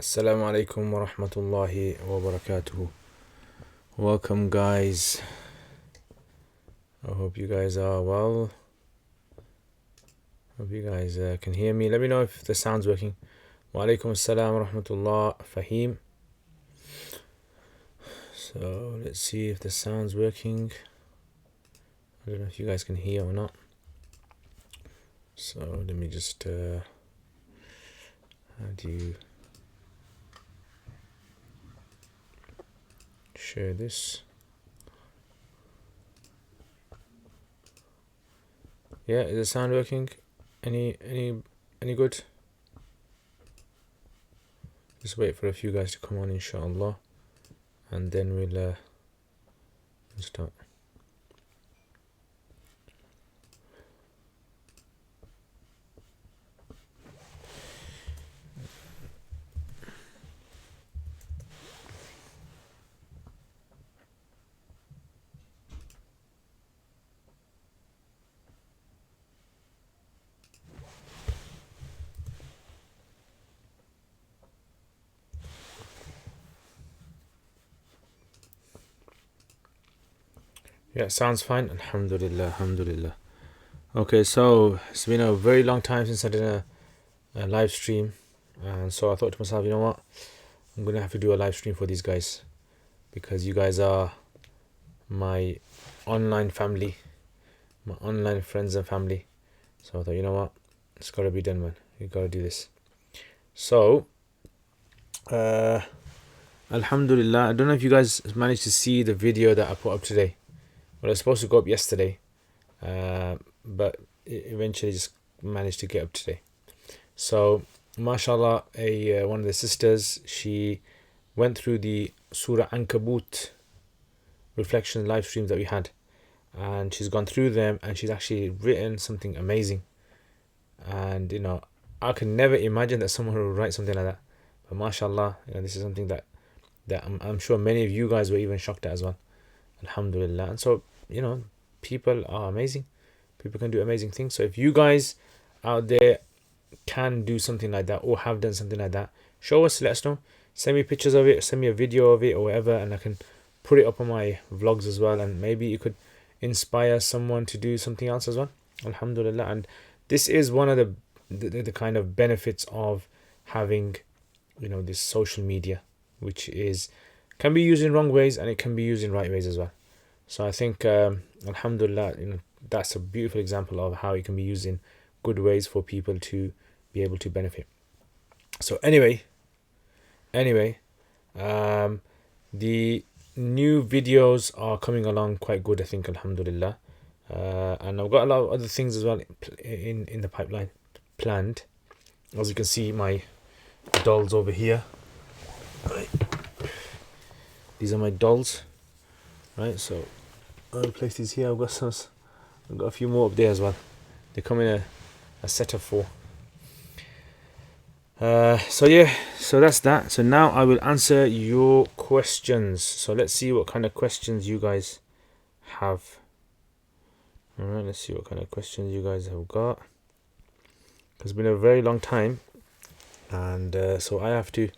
Assalamu alaikum wa rahmatullahi wa barakatuhu. Welcome, guys. I hope you guys are well. Hope you guys can hear me. Let me know if the sound's working. Wa alaikum assalam wa rahmatullah, Fahim. So let's see if the sound's working. I don't know if you guys can hear or not. So let me just how do you share this? Yeah, is the sound working? Any good? Just wait for a few guys to come on, inshallah, and then we'll start. Yeah, sounds fine. Alhamdulillah, alhamdulillah. Okay, so it's been a very long time since I did a live stream, and so I thought to myself, you know what, I'm gonna have to do a live stream for these guys because you guys are my online family, my online friends and family. So I thought, you know what, it's gotta be done, man. You gotta do this. So, alhamdulillah. I don't know if you guys managed to see the video that I put up today. Well, it was supposed to go up yesterday, but it eventually just managed to get up today. So, mashallah, one of the sisters, she went through the Surah Ankabut reflection live streams that we had, and she's gone through them, and she's actually written something amazing. And you know, I could never imagine that someone would write something like that. But mashallah, you know, this is something that I'm sure many of you guys were even shocked at as well. Alhamdulillah. And so, you know, people are amazing. People can do amazing things. So if you guys out there can do something like that or have done something like that, show us, let us know. Send me pictures of it, send me a video of it or whatever, and I can put it up on my vlogs as well, and maybe you could inspire someone to do something else as well. Alhamdulillah. And this is one of the kind of benefits of having, you know, this social media, which is can be used in wrong ways and it can be used in right ways as well. So I think alhamdulillah, you know, that's a beautiful example of how it can be used in good ways for people to be able to benefit. So anyway, the new videos are coming along quite good, I think, alhamdulillah. And I've got a lot of other things as well in the pipeline planned. As you can see, my dolls over here. Right. These are my dolls. Right, so I'll place these here. I've got a few more up there as well. They come in a set of 4. So yeah, so that's that. So now I will answer your questions. So let's see what kind of questions you guys have. Alright, let's see what kind of questions you guys have got. It's been a very long time, and so I have to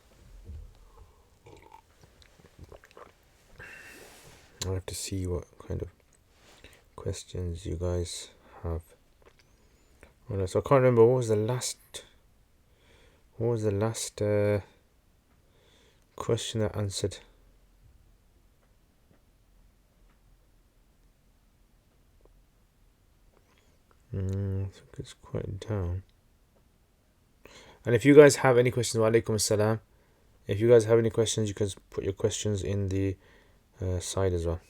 see what kind of questions you guys have. Alright, so I can't remember what was the last question I answered. I think it's quite down. And if you guys have any questions, wa alaikum assalam. If you guys have any questions, you can put your questions in the side as well.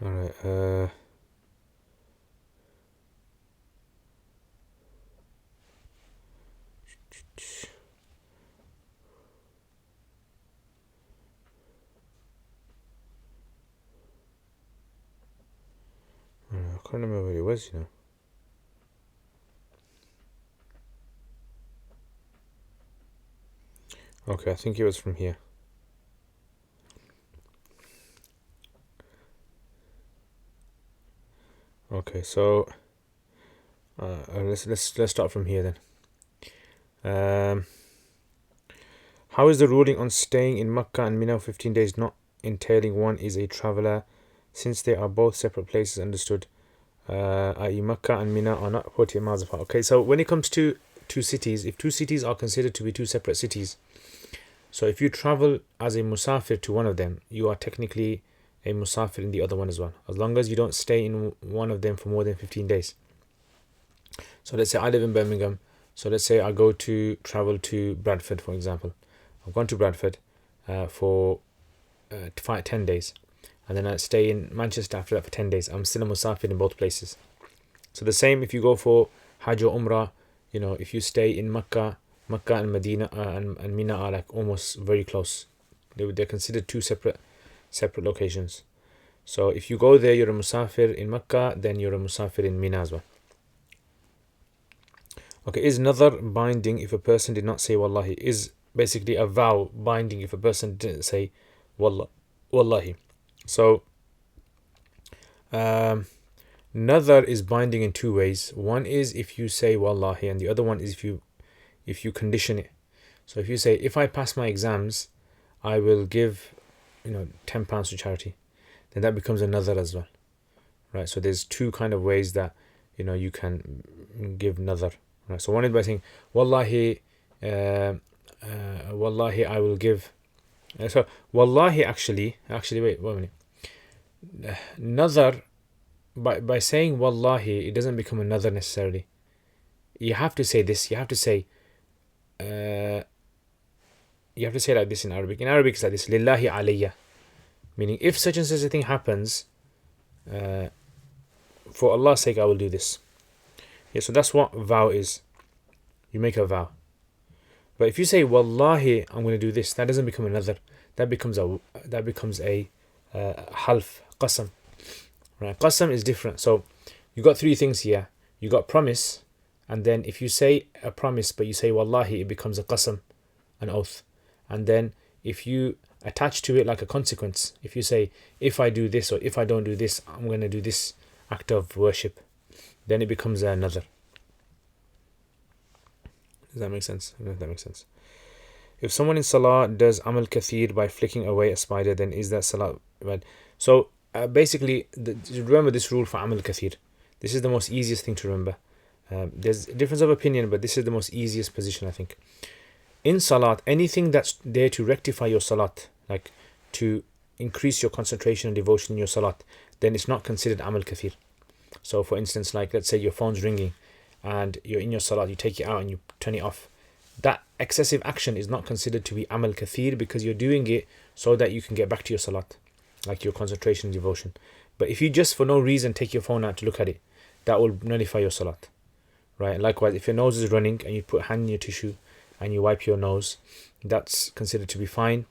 Alright, I can't remember where it was, you know. Okay, I think it was from here. Okay, so let's start from here then. How is the ruling on staying in Makkah and Mina 15 days not entailing one is a traveler, since they are both separate places understood, i.e. Makkah and Mina are not 48 miles apart? Okay, so when it comes to two cities, if two cities are considered to be two separate cities, so if you travel as a musafir to one of them, you are technically a musafir in the other one as well, as long as you don't stay in one of them for more than 15 days. So let's say I live in Birmingham, so let's say I travel to Bradford, for example. I've gone to Bradford for 10 days, and then I stay in Manchester after that for 10 days. I'm still a musafir in both places. So the same if you go for Hajj or Umrah, if you stay in Makkah and Medina and Mina are like almost very close. They're considered two separate locations. So if you go there, you're a musafir in Makkah, then you're a musafir in Mina as well. Okay, is nadhar binding if a person did not say wallahi? Is basically a vow binding if a person didn't say wallahi? So nadhar is binding in two ways. One is if you say wallahi, and the other one is if you condition it. So if you say, if I pass my exams, I will give £10 to charity, then that becomes a nadhar as well, right? So there's two kind of ways that you can give nadhar. Right, so one is by saying wallahi, wallahi I will give. So wallahi actually wait 1 minute. Nadhar, by saying wallahi, it doesn't become a nadhar necessarily. You have to say this. You have to say like this in Arabic. In Arabic it's like this: lillahi alayya, meaning if such and such a thing happens, for Allah's sake I will do this. Yeah, so that's what vow is. You make a vow. But if you say wallahi I'm going to do this, that doesn't become a nadhar. That becomes a half, qasam. Right? Qasam is different. So you got three things here. You got promise, and then if you say a promise but you say wallahi, it becomes a qasam, an oath. And then if you attach to it like a consequence, if you say if I do this or if I don't do this, I'm going to do this act of worship, then it becomes another. Does that make sense? I don't know if that makes sense. If someone in Salah does Amal Kathir by flicking away a spider, then is that Salah bad? So basically, remember this rule for Amal Kathir. This is the most easiest thing to remember. There's a difference of opinion, but this is the most easiest position, I think. In Salat, anything that's there to rectify your Salat, like to increase your concentration and devotion in your Salat, then it's not considered Amal Kathir. So for instance, like let's say your phone's ringing and you're in your Salat, you take it out and you turn it off. That excessive action is not considered to be Amal Kathir because you're doing it so that you can get back to your Salat, like your concentration and devotion. But if you just for no reason take your phone out to look at it, that will nullify your Salat. Right? Likewise, if your nose is running and you put a hand in your tissue and you wipe your nose, that's considered to be fine.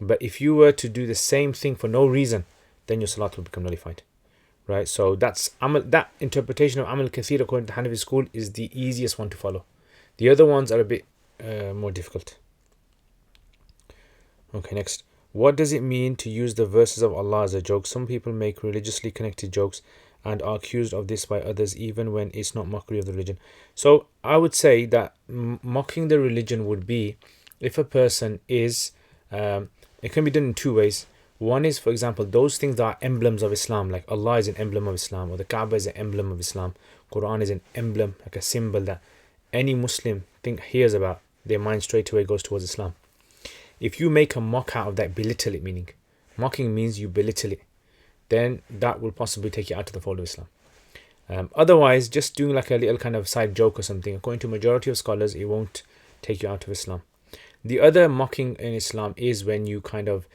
But if you were to do the same thing for no reason, then your Salat will become nullified. Right? So that interpretation of Amal Kathir according to Hanafi school is the easiest one to follow. The other ones are a bit more difficult. Okay, next. What does it mean to use the verses of Allah as a joke? Some people make religiously connected jokes and are accused of this by others even when it's not mockery of the religion. So I would say that mocking the religion would be if a person is, it can be done in two ways. One is, for example, those things that are emblems of Islam, like Allah is an emblem of Islam, or the Kaaba is an emblem of Islam, Quran is an emblem, like a symbol that any Muslim hears about, their mind straight away goes towards Islam. If you make a mock out of that, belittle it, meaning mocking means you belittle it, then that will possibly take you out of the fold of Islam. Otherwise, just doing like a little kind of side joke or something, according to majority of scholars, it won't take you out of Islam. The other mocking in Islam is when you kind of,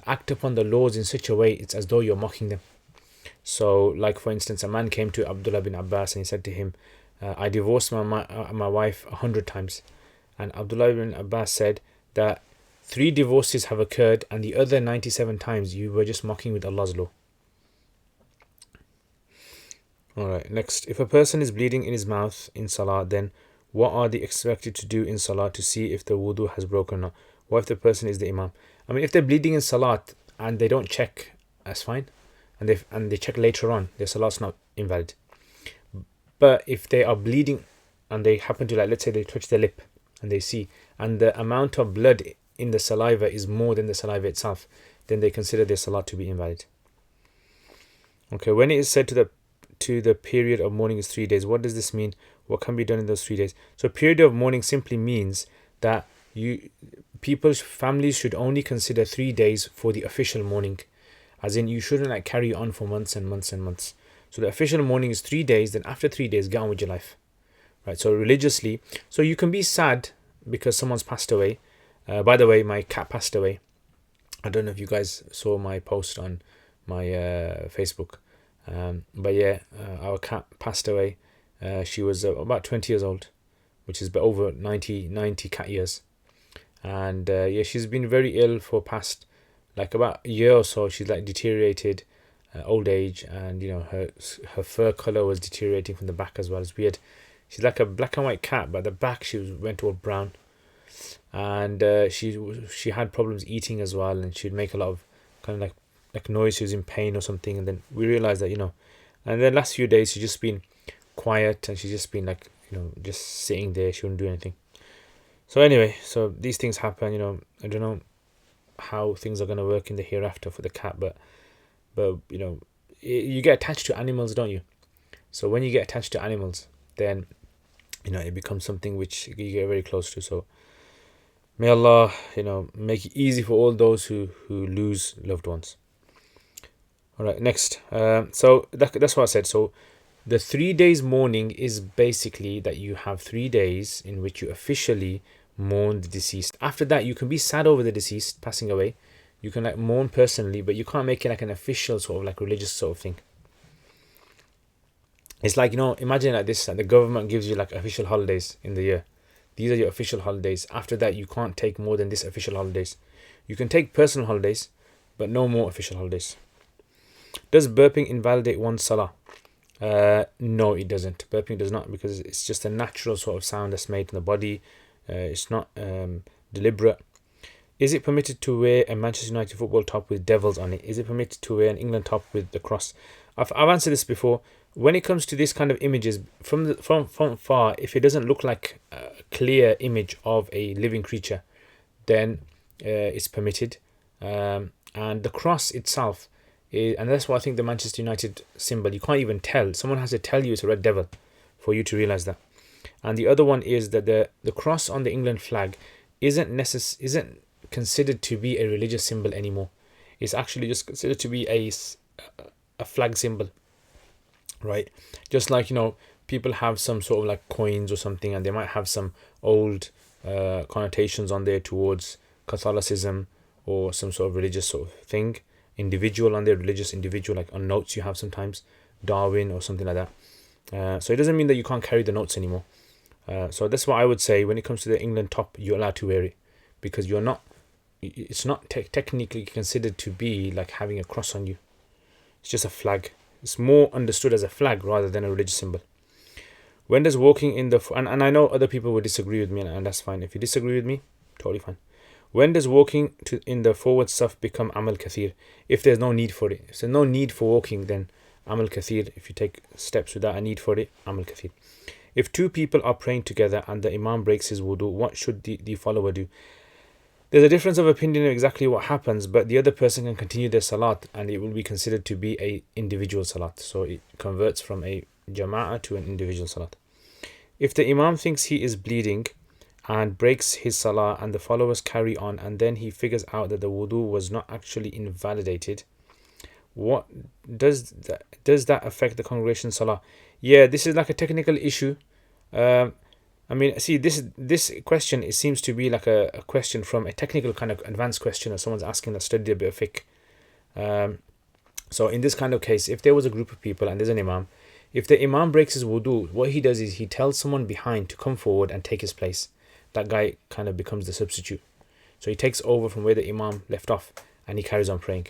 act upon the laws in such a way it's as though you're mocking them. So, like for instance, a man came to Abdullah bin Abbas and he said to him, I divorced my wife 100 times. And Abdullah bin Abbas said that 3 divorces have occurred and the other 97 times you were just mocking with Allah's law. Alright, next. If a person is bleeding in his mouth in Salah, then what are they expected to do in Salah to see if the wudu has broken or not? What if the person is the Imam? I mean, if they're bleeding in Salat and they don't check, that's fine. and they check later on, their salat's not invalid. But if they are bleeding and they happen to, like, let's say they touch their lip and they see, and the amount of blood in the saliva is more than the saliva itself, then they consider their salat to be invalid. Okay, when it is said to the period of mourning is 3 days, what does this mean? What can be done in those 3 days? So period of mourning simply means that families should only consider 3 days for the official mourning, as in you shouldn't like carry on for months and months and months. So the official mourning is 3 days, then after 3 days get on with your life, right? So religiously, so you can be sad because someone's passed away. By the way, my cat passed away. I don't know if you guys saw my post on my Facebook, but yeah, our cat passed away. She was about 20 years old, which is over 90 cat years. And yeah, she's been very ill for past like about a year or so. She's like deteriorated, old age, and you know her fur color was deteriorating from the back as well. It's weird. She's like a black and white cat, but the back went all brown, and she had problems eating as well, and she'd make a lot of kind of like noise. She was in pain or something, and then we realized that, you know, and then last few days she's just been quiet, and she's just been like, you know, just sitting there. She wouldn't do anything. So anyway, so these things happen, you know. I don't know how things are going to work in the hereafter for the cat, but you know, you get attached to animals, don't you? So when you get attached to animals, then you know it becomes something which you get very close to. So may Allah, you know, make it easy for all those who lose loved ones. All right, next. So that's what I said. So the 3 days mourning is basically that you have 3 days in which you officially mourn the deceased. After that, you can be sad over the deceased passing away. You can like mourn personally, but you can't make it like an official sort of like religious sort of thing. It's like, you know, imagine like this, like the government gives you like official holidays in the year. These are your official holidays. After that, you can't take more than this official holidays. You can take personal holidays, but no more official holidays. Does burping invalidate one's salah? No, it doesn't. Burping does not, because it's just a natural sort of sound that's made in the body. It's not deliberate. Is it permitted to wear a Manchester United football top with devils on it? Is it permitted to wear an England top with the cross? I've answered this before. When it comes to this kind of images from far, if it doesn't look like a clear image of a living creature, then it's permitted. And the cross itself, and that's why I think the Manchester United symbol, you can't even tell. Someone has to tell you it's a red devil for you to realize that. And the other one is that the cross on the England flag isn't considered to be a religious symbol anymore. It's actually just considered to be a flag symbol, right? Just like, you know, people have some sort of like coins or something, and they might have some old connotations on there towards Catholicism or some sort of religious sort of thing. Individual on there, religious individual, like on notes you have sometimes Darwin or something like that. So it doesn't mean that you can't carry the notes anymore. So that's what I would say. When it comes to the England top, you're allowed to wear it, because it's not technically considered to be like having a cross on you. It's just a flag. It's more understood as a flag rather than a religious symbol. When does walking in the and I know other people will disagree with me, and that's fine. If you disagree with me, totally fine. When does walking in the forward stuff become amal kathir? If there's no need for it. If there's no need for walking, then amal kathir. If you take steps without a need for it, amal kathir. If two people are praying together and the imam breaks his wudu, what should the follower do? There's a difference of opinion of exactly what happens, but the other person can continue their salat, and it will be considered to be a individual salat. So it converts from a jama'ah to an individual salat. If the imam thinks he is bleeding and breaks his salah, and the followers carry on, and then he figures out that the wudu was not actually invalidated, what does that affect the congregation's salah? Yeah, this is like a technical issue. I mean, see, this question, it seems to be like a question from a technical kind of advanced question, or someone's asking that studied a bit of fiqh. So in this kind of case, if there was a group of people and there's an imam, if the imam breaks his wudu, what he does is he tells someone behind to come forward and take his place. That guy kind of becomes the substitute. So he takes over from where the imam left off, and he carries on praying.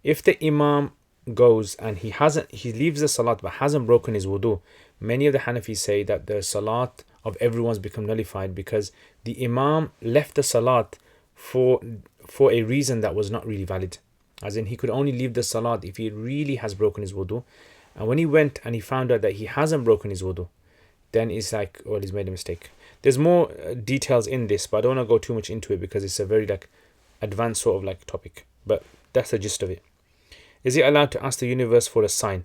If the imam goes and he leaves the salat but hasn't broken his wudu, many of the Hanafis say that the salat of everyone's become nullified, because the imam left the salat for a reason that was not really valid. As in, he could only leave the salat if he really has broken his wudu. And when he went and he found out that he hasn't broken his wudu, then it's like, well, he's made a mistake. There's more details in this, but I don't want to go too much into it because it's a very like advanced sort of like topic. But that's the gist of it. Is it allowed to ask the universe for a sign?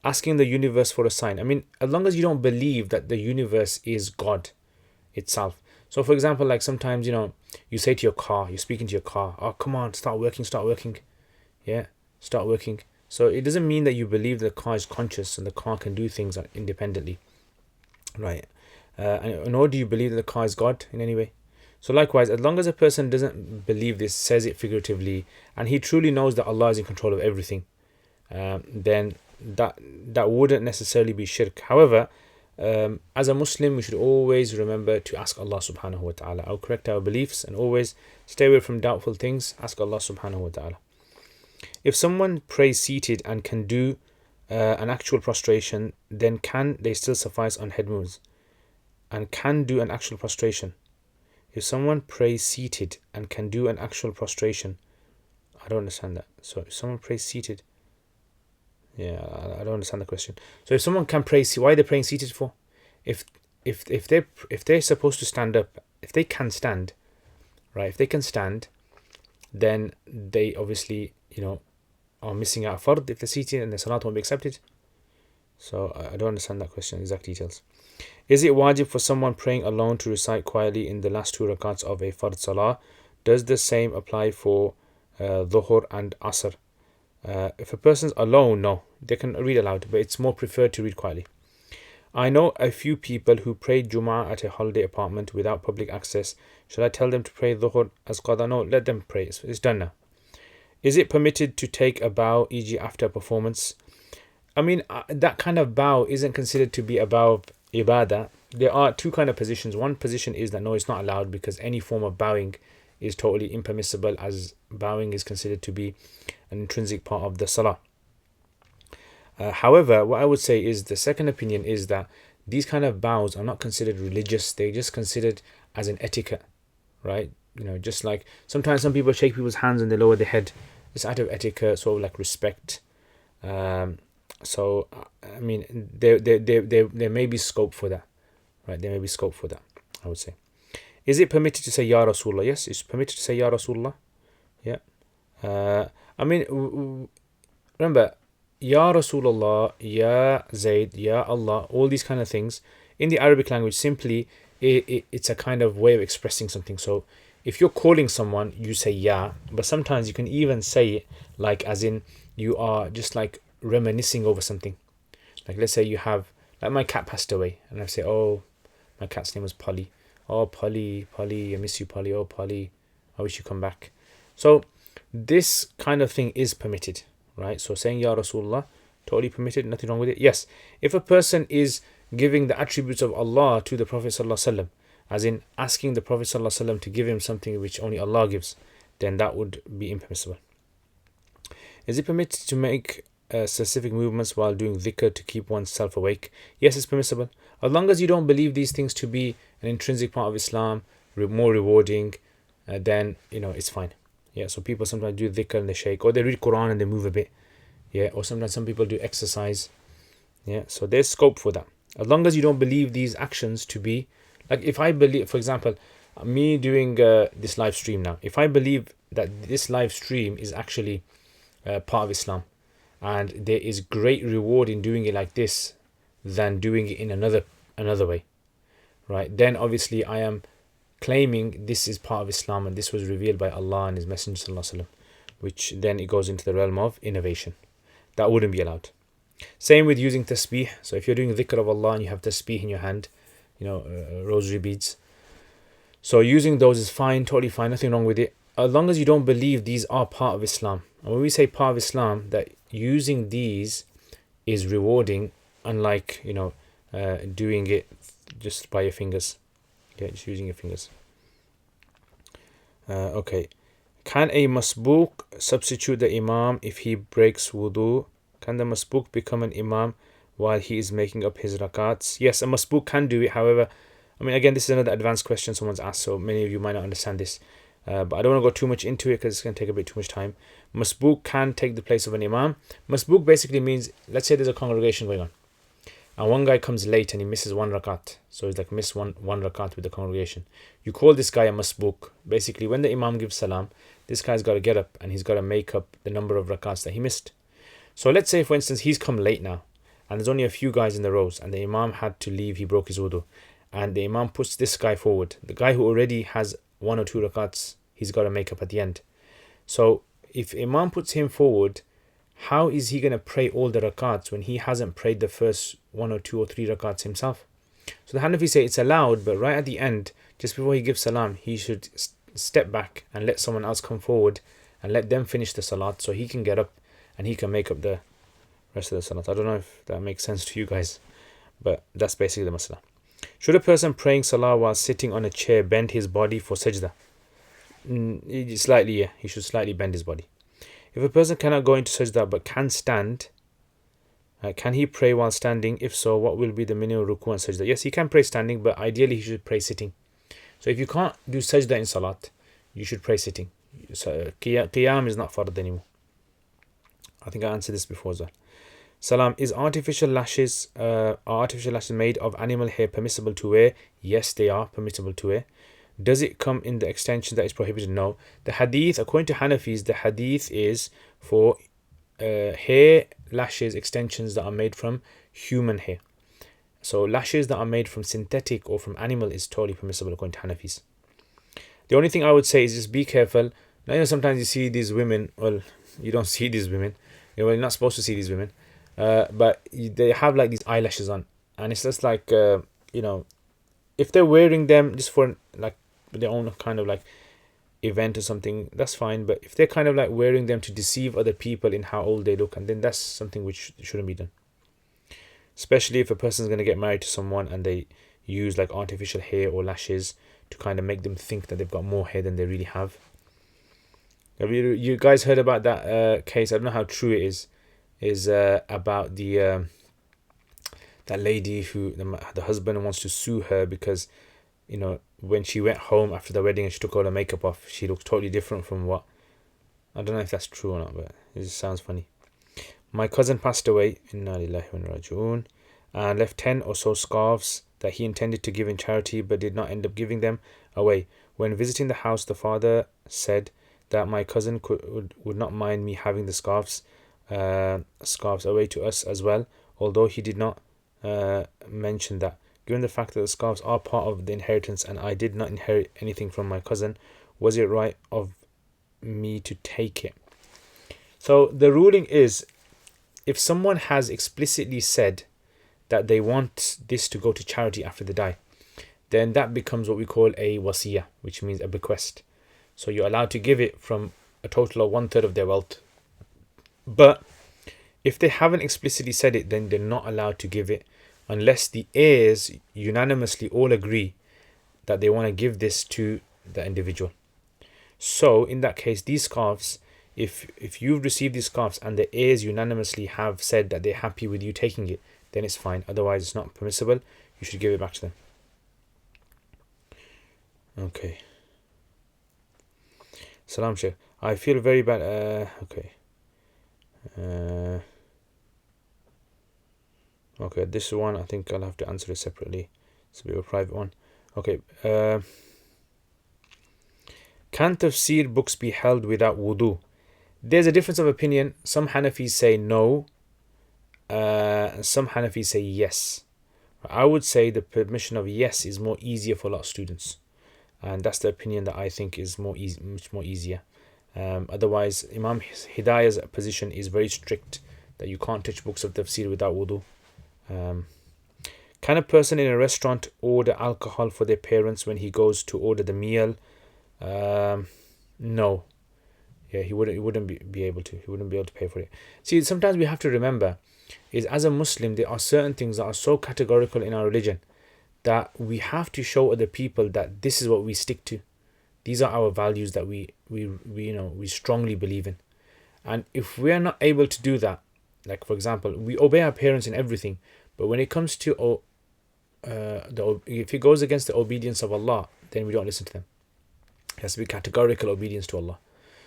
Asking the universe for a sign. I mean, as long as you don't believe that the universe is God itself. So, for example, like sometimes, you say to your car, you're speaking to your car, oh, come on, start working. Yeah, start working. So it doesn't mean that you believe the car is conscious and the car can do things independently. Right. Nor do you believe that the car is God in any way. So likewise, as long as a person doesn't believe this, says it figuratively, and he truly knows that Allah is in control of everything, then that wouldn't necessarily be shirk. However, as a Muslim, we should always remember to ask Allah subhanahu wa ta'ala. I'll correct our beliefs and always stay away from doubtful things. Ask Allah subhanahu wa ta'ala. If someone prays seated and can do an actual prostration, then can they still suffice on head moves? And can do an actual prostration. If someone prays seated and can do an actual prostration, I don't understand that. So if someone prays seated, yeah, I don't understand the question. So if someone can pray, why are they praying seated for? If they're supposed to stand up, if they can stand, right? If they can stand, then they obviously are missing out fard if they're seated and the salat won't be accepted. So I don't understand that question, exact details. Is it wajib for someone praying alone to recite quietly in the last 2 rakats of a fard salah? Does the same apply for dhuhr and asr? If a person's alone, no, they can read aloud, but it's more preferred to read quietly. I know a few people who prayed Jum'ah at a holiday apartment without public access. Should I tell them to pray dhuhr as qada? No, let them pray. It's done now. Is it permitted to take a bow, e.g. after a performance? I mean, that kind of bow isn't considered to be a bow of ibadah. There are 2 kind of positions. One position is that no, it's not allowed because any form of bowing is totally impermissible, as bowing is considered to be an intrinsic part of the salah. However, what I would say is the second opinion is that these kind of bows are not considered religious. They're just considered as an etiquette, right? Just like sometimes some people shake people's hands and they lower their head. It's out of etiquette, sort of like respect. So I mean, there may be scope for that, right? There may be scope for that, I would say. Is it permitted to say Ya Rasulullah? Yes, it's permitted to say Ya Rasulullah. Yeah. I mean, remember, Ya Rasulullah, Ya Zayd, Ya Allah, all these kind of things in the Arabic language, simply it's a kind of way of expressing something. So if you're calling someone, you say Ya, but sometimes you can even say it like as in you are just like reminiscing over something. Like let's say you have, like my cat passed away and I say, oh, my cat's name was Polly. Oh, Polly, I miss you, Polly. Oh, Polly, I wish you come back. So this kind of thing is permitted, right? So saying Ya Rasulullah, totally permitted, nothing wrong with it. Yes, if a person is giving the attributes of Allah to the Prophet ﷺ, as in asking the Prophet ﷺ to give him something which only Allah gives, then that would be impermissible. Is it permitted to make specific movements while doing dhikr to keep oneself awake? Yes, it's permissible. As long as you don't believe these things to be an intrinsic part of Islam, more rewarding, then, it's fine. Yeah, so people sometimes do dhikr and they shake, or they read Quran and they move a bit. Yeah, or sometimes some people do exercise. Yeah, so there's scope for that. As long as you don't believe these actions to be, like if I believe, for example, me doing this live stream now, if I believe that this live stream is actually part of Islam, and there is great reward in doing it like this than doing it in another way, right? Then obviously I am claiming this is part of Islam and this was revealed by Allah and His Messenger sallallahu alaihi wasallam, which then it goes into the realm of innovation. That wouldn't be allowed. Same with using tasbih. So if you're doing dhikr of Allah and you have tasbih in your hand, rosary beads, so using those is fine, totally fine, nothing wrong with it, as long as you don't believe these are part of Islam. And when we say part of Islam, that using these is rewarding, unlike doing it just by your fingers. Okay, just using your fingers. Okay. Can a masbook substitute the imam if he breaks wudu? Can the masbook become an imam while he is making up his rakats? Yes, a masbook can do it. However, I mean, again, this is another advanced question someone's asked, so many of you might not understand this. But I don't want to go too much into it because it's going to take a bit too much time. Masbook can take the place of an imam. Masbook basically means, let's say there's a congregation going on, and one guy comes late and he misses one rakat. So he's like missed one rakat with the congregation. You call this guy a masbook. Basically, when the imam gives salam, this guy's got to get up and he's got to make up the number of rakats that he missed. So let's say, for instance, he's come late now, and there's only a few guys in the rows, and the imam had to leave, he broke his wudu, and the imam puts this guy forward. The guy who already has 1 or 2 rakats, he's got to make up at the end. So if imam puts him forward, how is he going to pray all the rakats when he hasn't prayed the first 1 or 2 or 3 rakats himself? So the Hanafi say it's allowed, but right at the end, just before he gives salam, he should step back and let someone else come forward and let them finish the salat so he can get up and he can make up the rest of the salat. I don't know if that makes sense to you guys, but that's basically the masala. Should a person praying salah while sitting on a chair bend his body for sajda? Slightly, yeah. He should slightly bend his body. If a person cannot go into sajda but can stand, can he pray while standing? If so, what will be the minimum ruku and sajda? Yes, he can pray standing, but ideally he should pray sitting. So if you can't do sajda in salat, you should pray sitting. So, qiyam is not fard anymore. I think I answered this before as well. Salam, is artificial lashes made of animal hair permissible to wear? Yes, they are permissible to wear. Does it come in the extension that is prohibited? No. The hadith, according to Hanafis, the hadith is for hair lashes extensions that are made from human hair. So lashes that are made from synthetic or from animal is totally permissible according to Hanafis. The only thing I would say is just be careful. Now, sometimes you see these women, well, you don't see these women, you're not supposed to see these women, but they have like these eyelashes on, and it's just like, if they're wearing them just for like their own kind of like event or something, that's fine. But if they're kind of like wearing them to deceive other people in how old they look, and then that's something which shouldn't be done. Especially if a person's going to get married to someone and they use like artificial hair or lashes to kind of make them think that they've got more hair than they really have. Have you guys heard about that case? I don't know how true it is about the that lady who the husband wants to sue her because when she went home after the wedding and she took all her makeup off, she looks totally different from what. I don't know if that's true or not, but it just sounds funny. My cousin passed away, inna lillahi wa inna raji'un, and left 10 or so scarves that he intended to give in charity but did not end up giving them away. When visiting the house, the father said that my cousin would not mind me having the scarves away to us as well, although he did not mention that. Given the fact that the scarves are part of the inheritance and I did not inherit anything from my cousin, was it right of me to take it? So the ruling is, if someone has explicitly said that they want this to go to charity after they die, then that becomes what we call a wasiyah, which means a bequest. So you're allowed to give it from a total of 1/3 of their wealth. But if they haven't explicitly said it, then they're not allowed to give it unless the heirs unanimously all agree that they want to give this to the individual. So in that case, these scarves, if you've received these scarves and the heirs unanimously have said that they're happy with you taking it, then it's fine. Otherwise, it's not permissible. You should give it back to them. Okay. Salam Sheikh. I feel very bad. Okay. Okay, this one I think I'll have to answer it separately. It's a bit of a private one. Okay. Can tafsir books be held without wudu? There's a difference of opinion. Some Hanafis say no. Some Hanafis say yes. I would say the permission of yes is more easier for a lot of students. And that's the opinion that I think is much more easier. Otherwise, Imam Hidayah's position is very strict that you can't touch books of tafsir without wudu. Can a person in a restaurant order alcohol for their parents when he goes to order the meal? No. Yeah, he wouldn't be able to. He wouldn't be able to pay for it. See, sometimes we have to remember is as a Muslim, there are certain things that are so categorical in our religion that we have to show other people that this is what we stick to. These are our values that we strongly believe in. And if we are not able to do that, like for example, we obey our parents in everything, but when it comes to if it goes against the obedience of Allah, then we don't listen to them. It has to be categorical obedience to Allah.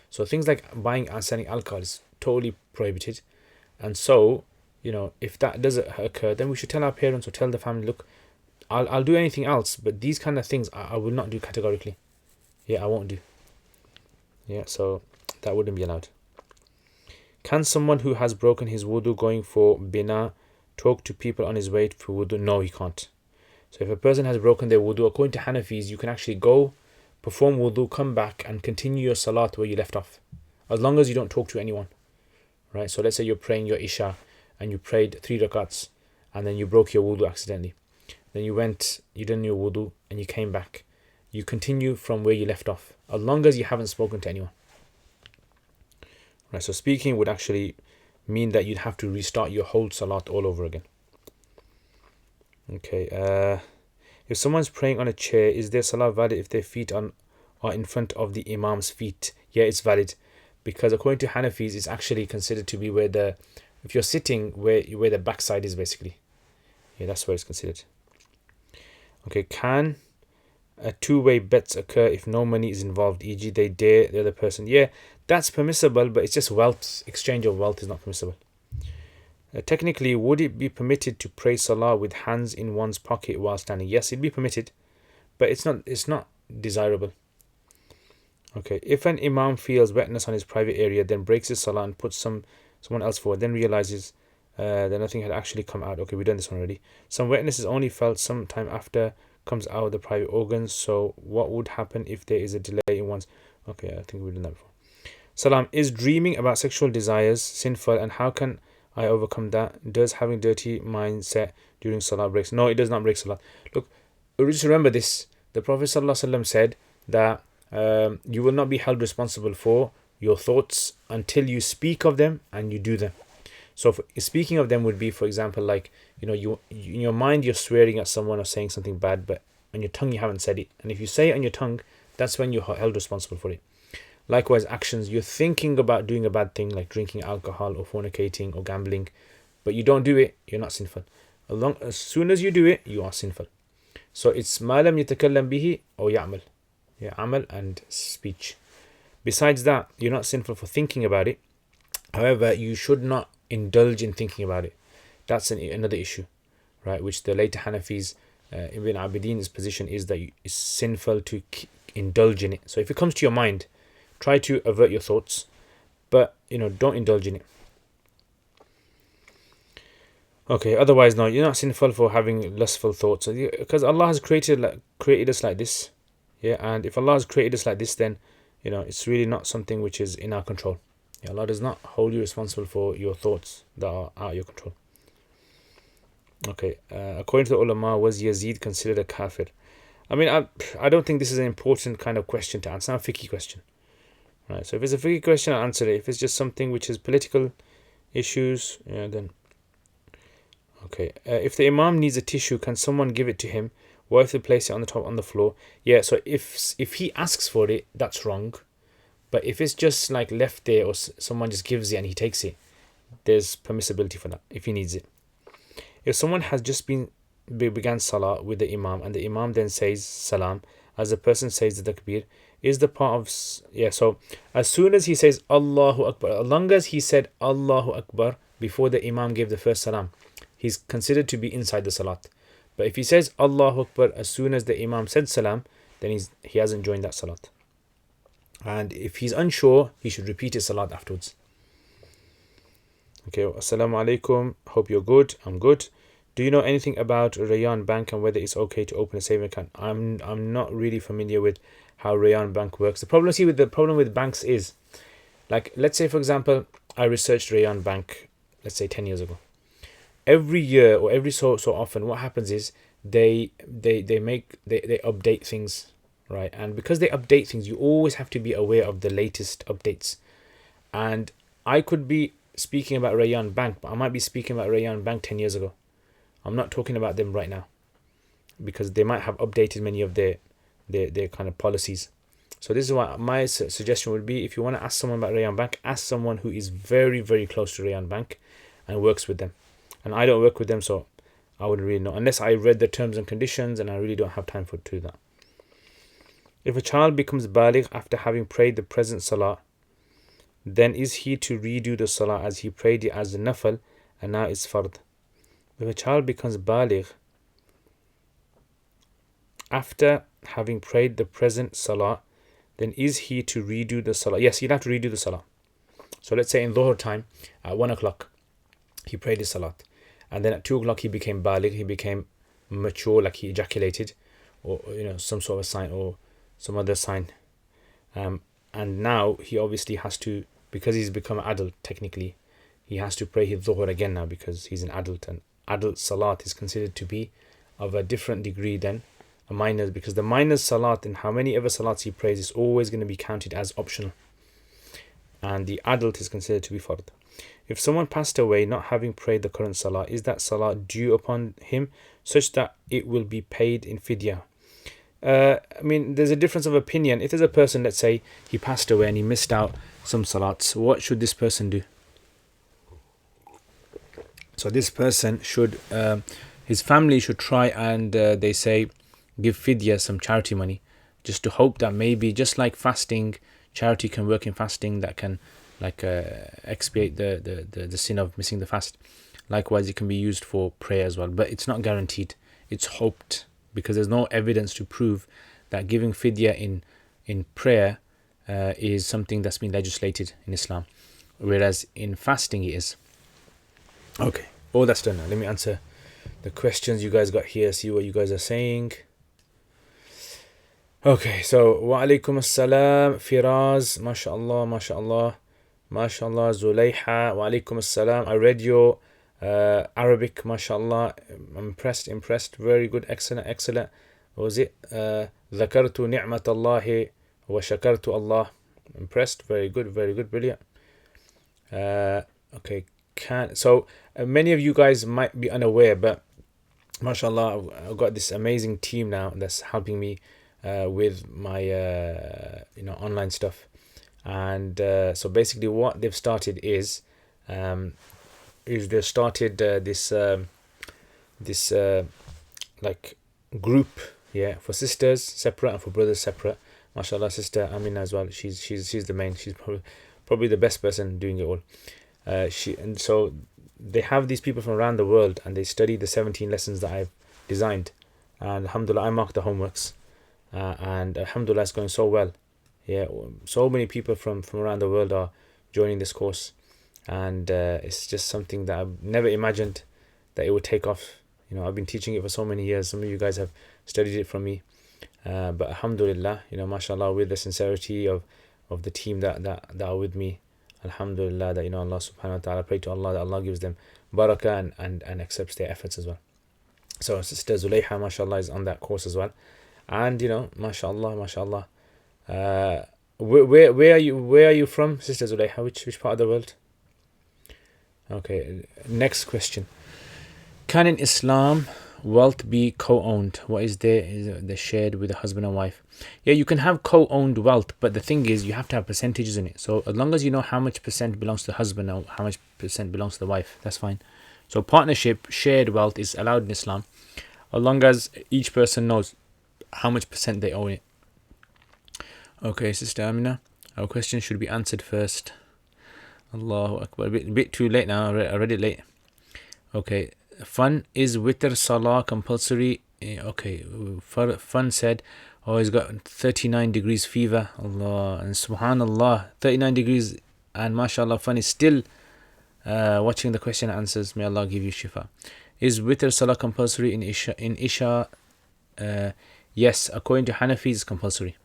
So things like buying and selling alcohol is totally prohibited. And so, if that does occur, then we should tell our parents or tell the family, look, I'll do anything else, but these kind of things I will not do categorically. I won't do. So that wouldn't be allowed. Can someone who has broken his wudu going for bina talk to people on his way for wudu? No, he can't. So if a person has broken their wudu, according to Hanafis, you can actually go, perform wudu, come back and continue your salat where you left off, as long as you don't talk to anyone. Right? So let's say you're praying your Isha and you prayed 3 rakats and then you broke your wudu accidentally. Then you done your wudu and you came back. You continue from where you left off, as long as you haven't spoken to anyone. Right, so speaking would actually mean that you'd have to restart your whole salat all over again. Okay, if someone's praying on a chair, is their salat valid if their feet are in front of the imam's feet? Yeah, it's valid, because according to Hanafis, it's actually considered to be if you're sitting where the backside is basically. That's where it's considered. Okay, can a two-way bets occur if no money is involved, e.g. they dare the other person? Yeah, that's permissible, but it's just wealth. Exchange of wealth is not permissible. Technically, would it be permitted to pray salah with hands in one's pocket while standing? Yes, it'd be permitted, but it's not desirable. Okay, if an imam feels wetness on his private area, then breaks his salah and puts someone else forward, then realizes that nothing had actually come out. Okay, we've done this one already. Some wetness is only felt some time after comes out of the private organs. So what would happen if there is a delay in one's... Okay, I think we've done that before. Salam, is dreaming about sexual desires sinful, and how can I overcome that? Does having dirty mindset during salah breaks? No, it does not break salah. Look, just remember this. The Prophet ﷺ said that you will not be held responsible for your thoughts until you speak of them and you do them. So speaking of them would be, for example, like, you in your mind you're swearing at someone or saying something bad, but on your tongue you haven't said it. And if you say it on your tongue, that's when you're held responsible for it. Likewise, actions, you're thinking about doing a bad thing like drinking alcohol or fornicating or gambling, but you don't do it, you're not sinful. As soon as you do it, you are sinful. So it's ma lam yatakallam bihi or ya'mal. Amal and speech. Besides that, you're not sinful for thinking about it. However, you should not indulge in thinking about it. That's another issue, right? Which the later Hanafis, Ibn Abidin's position is that it's sinful to indulge in it. So if it comes to your mind, try to avert your thoughts, but don't indulge in it. Okay, otherwise no, you're not sinful for having lustful thoughts, because Allah has created us like this. And if Allah has created us like this, then it's really not something which is in our control. Allah does not hold you responsible for your thoughts that are out of your control. Okay, according to the ulama, was Yazid considered a kafir? I mean, I don't think this is an important kind of question to answer. It's not a fiqh question. Right, so if it's a fiqh question, I'll answer it. If it's just something which is political issues, then... Okay, if the imam needs a tissue, can someone give it to him? What if they place it on the floor? So if he asks for it, that's wrong. But if it's just like left there, or someone just gives it and he takes it, there's permissibility for that if he needs it. If someone has just began salah with the imam and the imam then says salam as the person says the takbir, is the part of... so as soon as he says Allahu Akbar, as long as he said Allahu Akbar before the imam gave the first salam, he's considered to be inside the salat. But if he says Allahu Akbar as soon as the imam said salam, then he hasn't joined that salat. And if he's unsure, he should repeat his salat afterwards. Okay, assalamu alaikum, hope you're good. I'm good. Do you know anything about Rayan Bank and whether it's okay to open a saving account? I'm not really familiar with how Rayan Bank works. The problem with banks is, like, let's say for example, I researched Rayan Bank, let's say 10 years ago. Every year or every so often, what happens is they update things, right? And because they update things, you always have to be aware of the latest updates. And I could be speaking about Rayan Bank, but I might be speaking about Rayan Bank 10 years ago. I'm not talking about them right now because they might have updated many of their kind of policies. So this is why my suggestion would be, if you want to ask someone about Rayan Bank, ask someone who is very, very close to Rayan Bank and works with them. And I don't work with them, so I wouldn't really know, unless I read the terms and conditions, and I really don't have time to do that. If a child becomes baligh after having prayed the present salah, then is he to redo the salah as he prayed it as a nafal and now it's fard? If a child becomes baligh after having prayed the present salah, then is he to redo the salah? Yes, he'd have to redo the salah. So let's say in Dhuhr time, at 1 o'clock, he prayed his salat. And then at 2 o'clock, he became baligh, he became mature, like he ejaculated, or some sort of sign, or some other sign. And now he obviously has to, because he's become an adult, technically, he has to pray his Dhuhr again now because he's an adult. And adult salat is considered to be of a different degree than a minor's, because the minor's salat, and how many ever salats he prays, is always going to be counted as optional. And the adult is considered to be fard. If someone passed away not having prayed the current salah, is that salah due upon him such that it will be paid in fidya? There's a difference of opinion. If there's a person, let's say he passed away and he missed out some salats, what should this person do? So this person should, his family should try and they say give fidya, some charity money, just to hope that maybe, just like fasting, charity can work in fasting, that can expiate the sin of missing the fast. Likewise, it can be used for prayer as well, but it's not guaranteed. It's hoped, because there's no evidence to prove that giving fidya in prayer is something that's been legislated in Islam, whereas in fasting it is. Okay, all that's done now. Let me answer the questions you guys got here, see what you guys are saying. Okay, so wa alaikum assalam Firaz, mashallah, mashallah, mashallah, Zulayha, wa alaikum assalam. I read your Arabic, mashallah. I'm impressed, very good, excellent. What was it? Dhakartu ni'mat Allahi wa shakartu Allah. Impressed, very good, brilliant. Okay, many of you guys might be unaware, but mashallah, I've got this amazing team now that's helping me with my online stuff. And so basically what they've started is they've started this like group, for sisters separate and for brothers separate. Mashallah, sister Amina as well, she's the main, she's probably the best person doing it all. And so they have these people from around the world, and they study the 17 lessons that I've designed, and alhamdulillah I mark the homeworks, and alhamdulillah it's going so well. So many people from around the world are joining this course, and it's just something that I've never imagined that it would take off. I've been teaching it for so many years. Some of you guys have studied it from me, but alhamdulillah, mashallah, with the sincerity of the team that are with me, alhamdulillah, that Allah subhanahu wa ta'ala, pray to Allah that Allah gives them barakah and accepts their efforts as well. So Sister Zulayha, mashallah, is on that course as well, and mashallah, where are you from, Sister Zulayha? Which part of the world? Okay, next question. Can in Islam wealth be co-owned? What is the shared with the husband and wife? You can have co-owned wealth, but the thing is you have to have percentages in it. So as long as you know how much percent belongs to the husband or how much percent belongs to the wife, that's fine. So partnership, shared wealth is allowed in Islam, as long as each person knows how much percent they own it. Okay, Sister Amina, our question should be answered first. Allahu Akbar. A bit too late now. I read it late. Okay. Fun, is witr salah compulsory? Okay. Fun said, he's got 39 degrees fever. Allah. And subhanallah, 39 degrees. And mashallah, Fun is still watching the question and answers. May Allah give you shifa. Is witr salah compulsory in Isha? Yes, according to Hanafis, it's compulsory.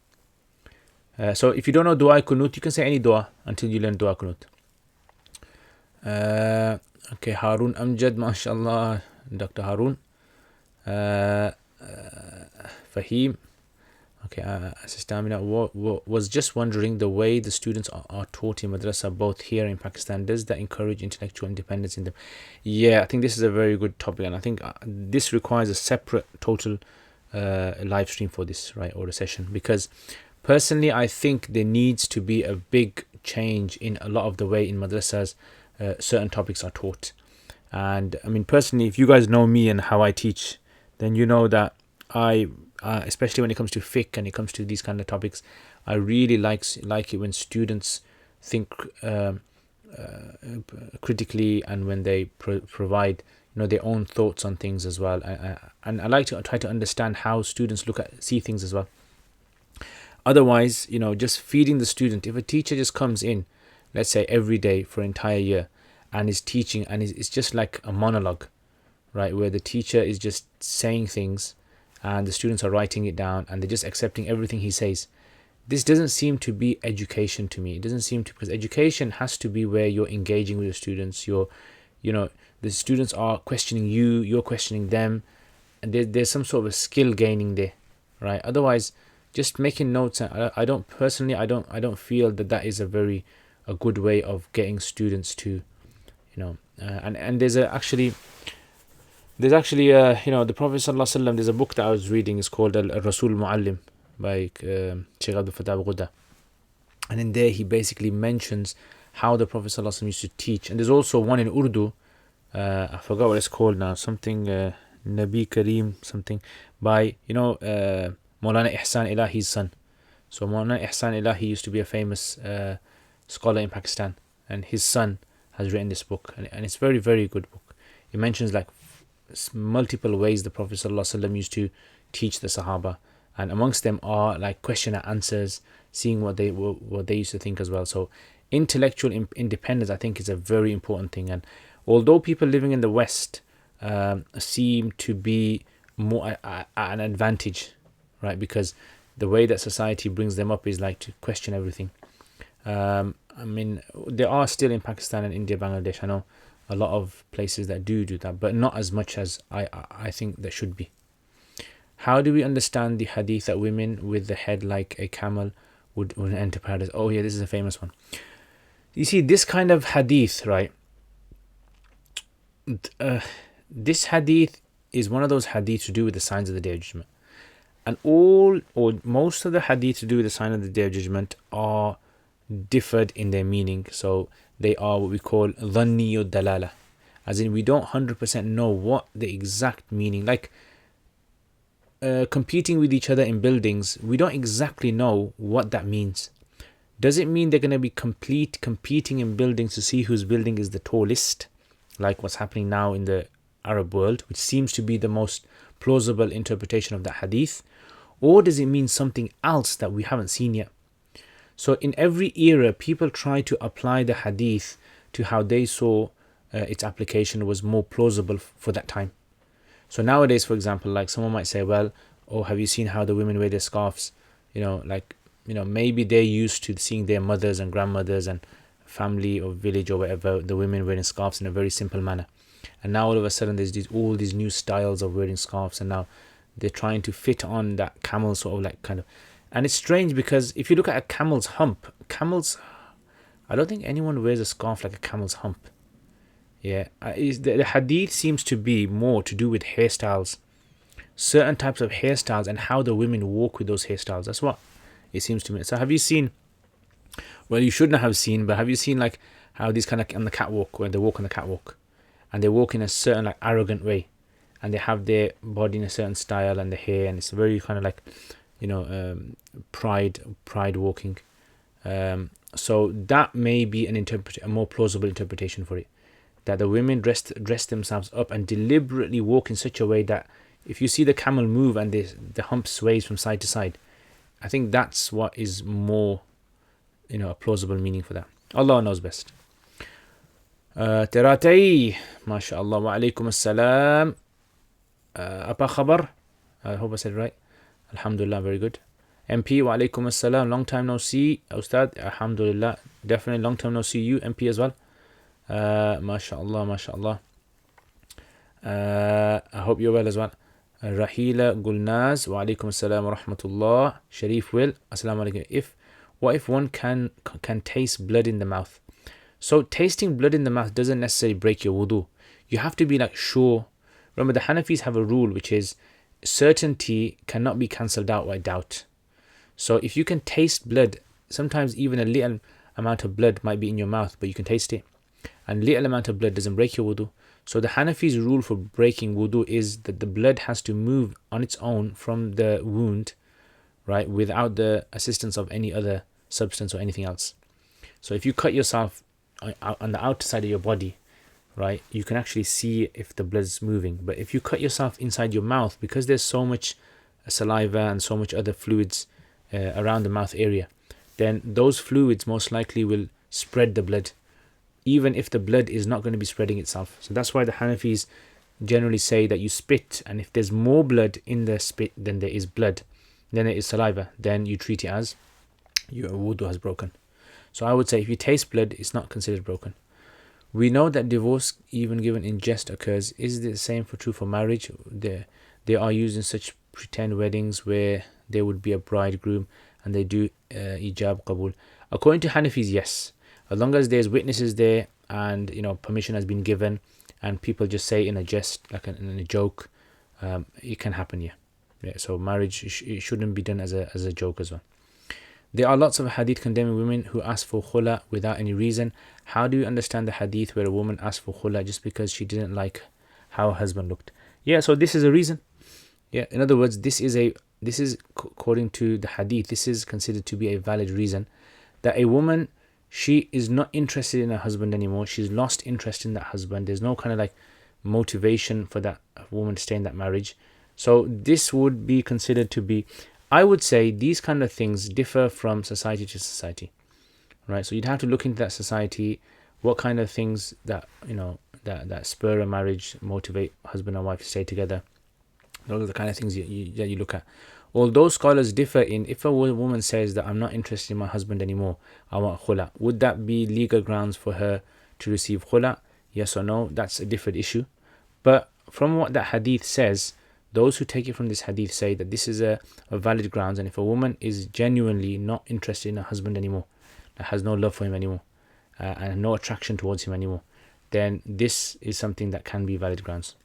So if you don't know dua kunut, you can say any dua until you learn dua kunut. Okay, Harun Amjad, mashallah, Dr. Harun. Fahim. Okay, Sister Amina was just wondering, the way the students are taught in madrasa, both here in Pakistan, does that encourage intellectual independence in them? I think this is a very good topic, and I think this requires a separate total live stream for this, right, or a session, because personally I think there needs to be a big change in a lot of the way in madrasas certain topics are taught. And personally, if you guys know me and how I teach, then you know that I especially when it comes to fiqh and it comes to these kind of topics, I really like it when students think critically, and when they provide their own thoughts on things as well. And I like to try to understand how students see things as well. Otherwise, just feeding the student. If a teacher just comes in, let's say every day for an entire year, and is teaching, and it's just like a monologue, right, where the teacher is just saying things and the students are writing it down and they're just accepting everything he says, this doesn't seem to be education to me. It doesn't seem to, because education has to be where you're engaging with your students. The students are questioning you, you're questioning them, and there's some sort of a skill gaining there, right? Otherwise, just making notes, I don't feel that is a good way of getting students to, and there's actually the Prophet sallallahu alaihi wasallam. There's a book that I was reading. It's called Rasul Muallim by Sheikh Abdul Fattah Ghuda, and in there he basically mentions how the Prophet sallallahu alaihi wasallam used to teach. And there's also one in Urdu. I forgot what it's called now. Something Nabi Kareem something by Maulana Ihsan Ilahi's son. So Maulana Ihsan Ilahi used to be a famous scholar in Pakistan, and his son has written this book, and it's very, very good book. It mentions like multiple ways the Prophet ﷺ used to teach the Sahaba, and amongst them are like question and answers, seeing what they used to think as well. So intellectual independence, I think, is a very important thing. And although people living in the West seem to be more at an advantage, right, because the way that society brings them up is like to question everything. I mean, there are still in Pakistan and India, Bangladesh, I know a lot of places that do that, but not as much as I think there should be. How do we understand the hadith that women with the head like a camel would enter paradise? Oh yeah, this is a famous one. You see, this kind of hadith, right? This hadith is one of those hadith to do with the signs of the Day of Judgment. And most of the hadith to do with the sign of the Day of Judgment are differed in their meaning. So they are what we call dhanni dalala, as in we don't 100% know what the exact meaning, like competing with each other in buildings, we don't exactly know what that means. Does it mean they're going to be competing in buildings to see whose building is the tallest, like what's happening now in the Arab world, which seems to be the most plausible interpretation of that hadith? Or does it mean something else that we haven't seen yet? So in every era, people try to apply the hadith to how they saw its application was more plausible for that time. So nowadays, for example, like someone might say, well, oh, have you seen how the women wear their scarves? Maybe they're used to seeing their mothers and grandmothers and family or village or whatever, the women wearing scarves in a very simple manner. And now all of a sudden there's all these new styles of wearing scarves, and now they're trying to fit on that camel sort of like kind of. And it's strange because if you look at a camel's hump, I don't think anyone wears a scarf like a camel's hump. Yeah, the hadith seems to be more to do with hairstyles, certain types of hairstyles, and how the women walk with those hairstyles. That's what it seems to me. So have you seen, well, you shouldn't have seen, but have you seen like how these kind of on the catwalk, when they walk on the catwalk and they walk in a certain like arrogant way, and they have their body in a certain style and the hair, and it's very kind of like pride walking. So that may be a more plausible interpretation for it, that the women dress themselves up and deliberately walk in such a way that if you see the camel move and the hump sways from side to side, I think that's what is more a plausible meaning for that. Allah knows best. Teratai, mashallah, wa alaikum assalam. Apa khabar? I hope I said it right. Alhamdulillah, very good. MP, wa alaikum assalam. Long time no see. Ustad, alhamdulillah. Definitely long time no see you, MP, as well. MashaAllah. I hope you're well as well. Rahila Gulnaz, wa alaikum assalam wa rahmatullah. Sharif Will, assalamu alaikum. What if one can taste blood in the mouth? So tasting blood in the mouth doesn't necessarily break your wudu. You have to be like sure. Remember, the Hanafis have a rule which is certainty cannot be cancelled out by doubt. So if you can taste blood, sometimes even a little amount of blood might be in your mouth, but you can taste it. and little amount of blood doesn't break your wudu. So the Hanafi's rule for breaking wudu is that the blood has to move on its own from the wound, right, without the assistance of any other substance or anything else. So if you cut yourself on the outer side of your body, right, you can actually see if the blood's moving. But if you cut yourself inside your mouth, because there's so much saliva and so much other fluids around the mouth area, then those fluids most likely will spread the blood, even if the blood is not going to be spreading itself. So that's why the Hanafis generally say that you spit, and if there's more blood in the spit than there is blood, then there is saliva, then you treat it as your wudu has broken. So I would say if you taste blood, it's not considered broken. We know that divorce, even given in jest, occurs. Is it the same true for marriage? They are using such pretend weddings where there would be a bridegroom and they do ijab qabul. According to Hanafis, yes. As long as there's witnesses there and permission has been given and people just say in a jest, like in a joke, it can happen, yeah. So marriage, it shouldn't be done as a joke as well. There are lots of hadith condemning women who ask for khula without any reason. How do you understand the hadith where a woman asked for khula just because she didn't like how her husband looked? Yeah, so this is a reason. Yeah, in other words, this is according to the hadith, this is considered to be a valid reason that a woman, she is not interested in her husband anymore. She's lost interest in that husband. There's no kind of like motivation for that woman to stay in that marriage. So this would be considered to be, I would say these kind of things differ from society to society, right? So you'd have to look into that society, what kind of things that, that spur a marriage, motivate husband and wife to stay together. Those are the kind of things that you look at. Although scholars differ in, if a woman says that I'm not interested in my husband anymore, I want khula, would that be legal grounds for her to receive khula? Yes or no? That's a different issue. But from what that hadith says, those who take it from this hadith say that this is a valid grounds, and if a woman is genuinely not interested in her husband anymore, that has no love for him anymore, and no attraction towards him anymore, then this is something that can be valid grounds.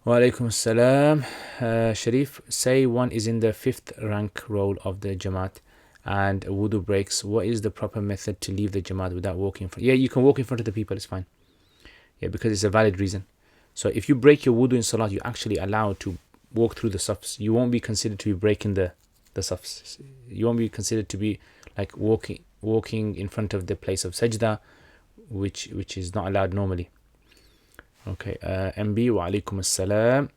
Wa alaikum assalam. Sharif, say one is in the 5th rank role of the Jamaat and wudu breaks. What is the proper method to leave the Jamaat without walking in front? Yeah, you can walk in front of the people, it's fine. Yeah, because it's a valid reason. So if you break your wudu in salat, you're actually allowed to walk through the safs. You won't be considered to be breaking the safs. You won't be considered to be like walking in front of the place of sajda, which is not allowed normally. Okay, MB, wa alaikum assalam.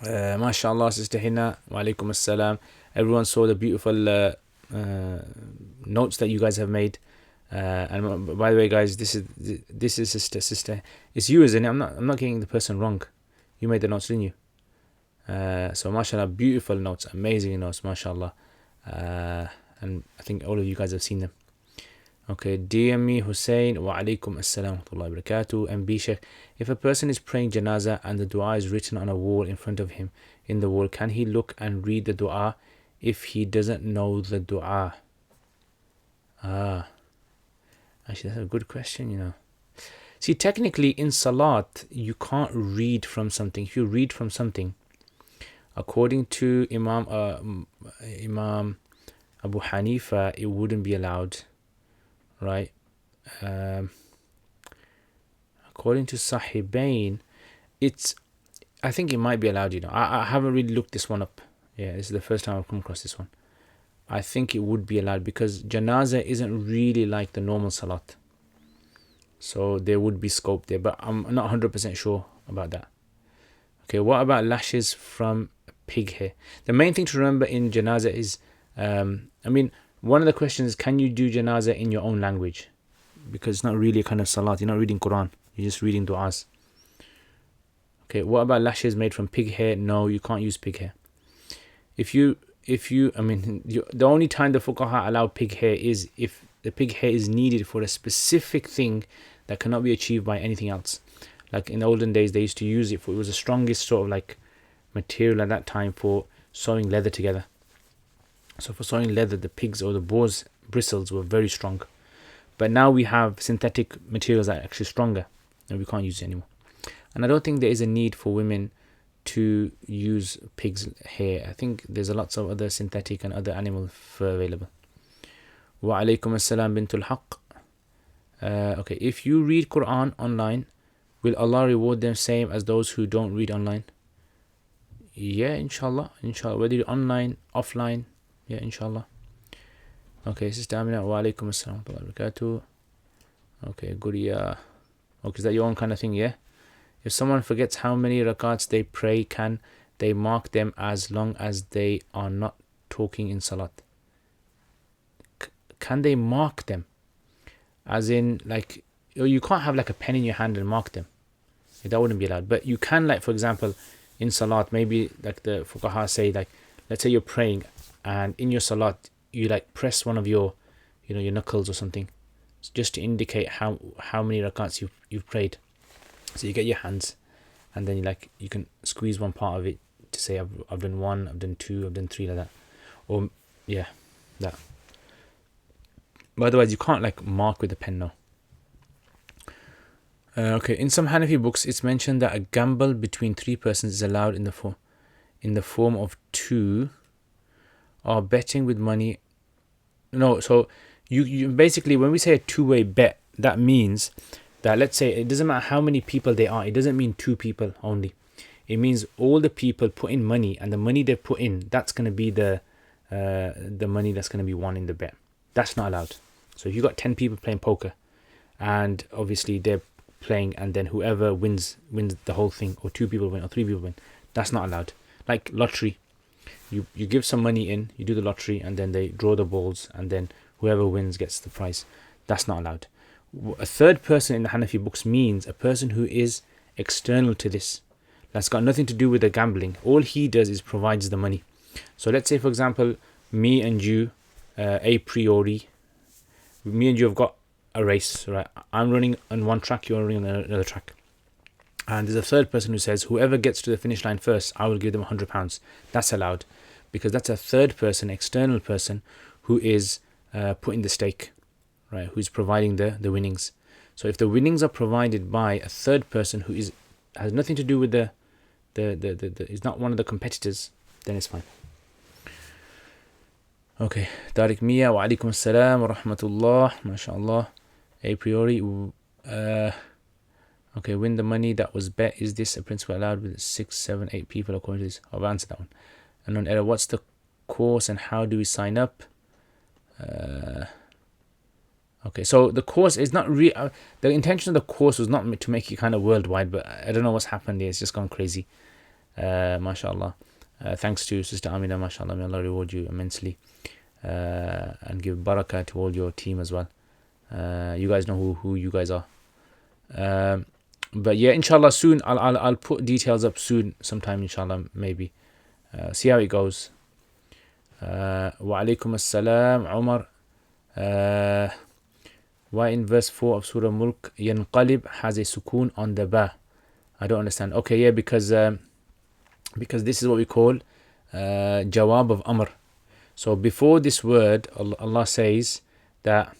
MashaAllah, Sister Hina, wa alaikum assalam. Everyone saw the beautiful notes that you guys have made. And by the way, guys, this is sister. It's you, isn't it? I'm not getting the person wrong. You made the notes, didn't you? So mashallah, beautiful notes, amazing notes, mashallah. And I think all of you guys have seen them. Okay, DM me Hussein, wa alaikum assalam wa rahmatullahi wa barakatuh. And B Sheikh, if a person is praying janazah and the dua is written on a wall in front of him in the wall, can he look and read the dua if he doesn't know the dua? Actually, that's a good question, See, technically in salat, you can't read from something. If you read from something, according to Imam Abu Hanifa, it wouldn't be allowed, right? According to Sahibain, I think it might be allowed, I haven't really looked this one up. Yeah, this is the first time I've come across this one. I think it would be allowed because janazah isn't really like the normal salat. So there would be scope there, but I'm not 100% sure about that. Okay, what about lashes from pig hair? The main thing to remember in janazah is, one of the questions is, can you do janazah in your own language? Because it's not really a kind of salat. You're not reading Quran. You're just reading du'as. Okay, what about lashes made from pig hair? No, you can't use pig hair. The only time the fuqaha allow pig hair is if the pig hair is needed for a specific thing that cannot be achieved by anything else. Like in the olden days, they used to use it for, it was the strongest sort of like material at that time for sewing leather together. So for sewing leather, the pigs or the boar's bristles were very strong. But now we have synthetic materials that are actually stronger and we can't use it anymore. And I don't think there is a need for women to use pig's hair. I think there's lots of other synthetic and other animal fur available. Wa alaikum assalam bintul haqq. Okay, if you read Quran online, will Allah reward them same as those who don't read online? Yeah, inshallah. Whether you're online, offline, yeah, inshallah. Okay, Sister Amina, wa alaikum assalam wa barakatuh. Okay, good, yeah. Okay, is that your own kind of thing, yeah? If someone forgets how many rakats they pray, can they mark them as long as they are not talking in salat? Can they mark them? As in, like, you can't have like a pen in your hand and mark them. That wouldn't be allowed. But you can, like, for example, in salat, maybe like the fuqaha say, like, let's say you're praying and in your salat, you like press one of your, your knuckles or something, just to indicate how many rakats you've prayed. So you get your hands, and then you can squeeze one part of it to say I've done 1, I've done 2, I've done 3, like that, or yeah, that. But otherwise, you can't like mark with a pen, no. Okay, in some Hanafi books, it's mentioned that a gamble between 3 persons is allowed in the form of 2 are betting with money. No, so you basically, when we say a 2-way bet, that means that, let's say, it doesn't matter how many people they are. It doesn't mean 2 people only. It means all the people put in money, and the money they put in, that's going to be the money that's going to be won in the bet. That's not allowed. So if you got 10 people playing poker, and obviously they're playing, and then whoever wins the whole thing, or 2 people win, or 3 people win, that's not allowed. Like lottery, you give some money in, you do the lottery, and then they draw the balls, and then whoever wins gets the prize. That's not allowed. A third person in the Hanafi books means a person who is external to this. That's got nothing to do with the gambling. All he does is provides the money. So let's say, for example, me and you, a priori, me and you have got a race, right? I'm running on one track, you're running on another track. And there's a third person who says, whoever gets to the finish line first, I will give them £100. That's allowed, because that's a third person, external person, who is putting the stake, right? Who's providing the winnings. So if the winnings are provided by a third person who has nothing to do with the is not one of the competitors, then it's fine. Okay, Tariq Mia, wa alaikum assalam wa rahmatullah, mashallah. A priori, okay, win the money that was bet. Is this a principle allowed with 6, 7, 8 people according to this? I've answered that one. And on error, what's the course and how do we sign up? Okay, so the course is not the intention of the course was not to make it kind of worldwide, but I don't know what's happened here. It's just gone crazy. Mashallah. Thanks to Sister Amina, mashallah. May Allah reward you immensely, and give barakah to all your team as well. You guys know who you guys are. But yeah, inshallah, soon I'll put details up soon, sometime, inshallah, maybe. See how it goes. Wa alaikum assalam, Umar. Why in verse 4 of Surah Mulk, yanqalib has a sukoon on the ba? I don't understand. Okay, yeah, because this is what we call jawab of amr. So before this word, Allah says that,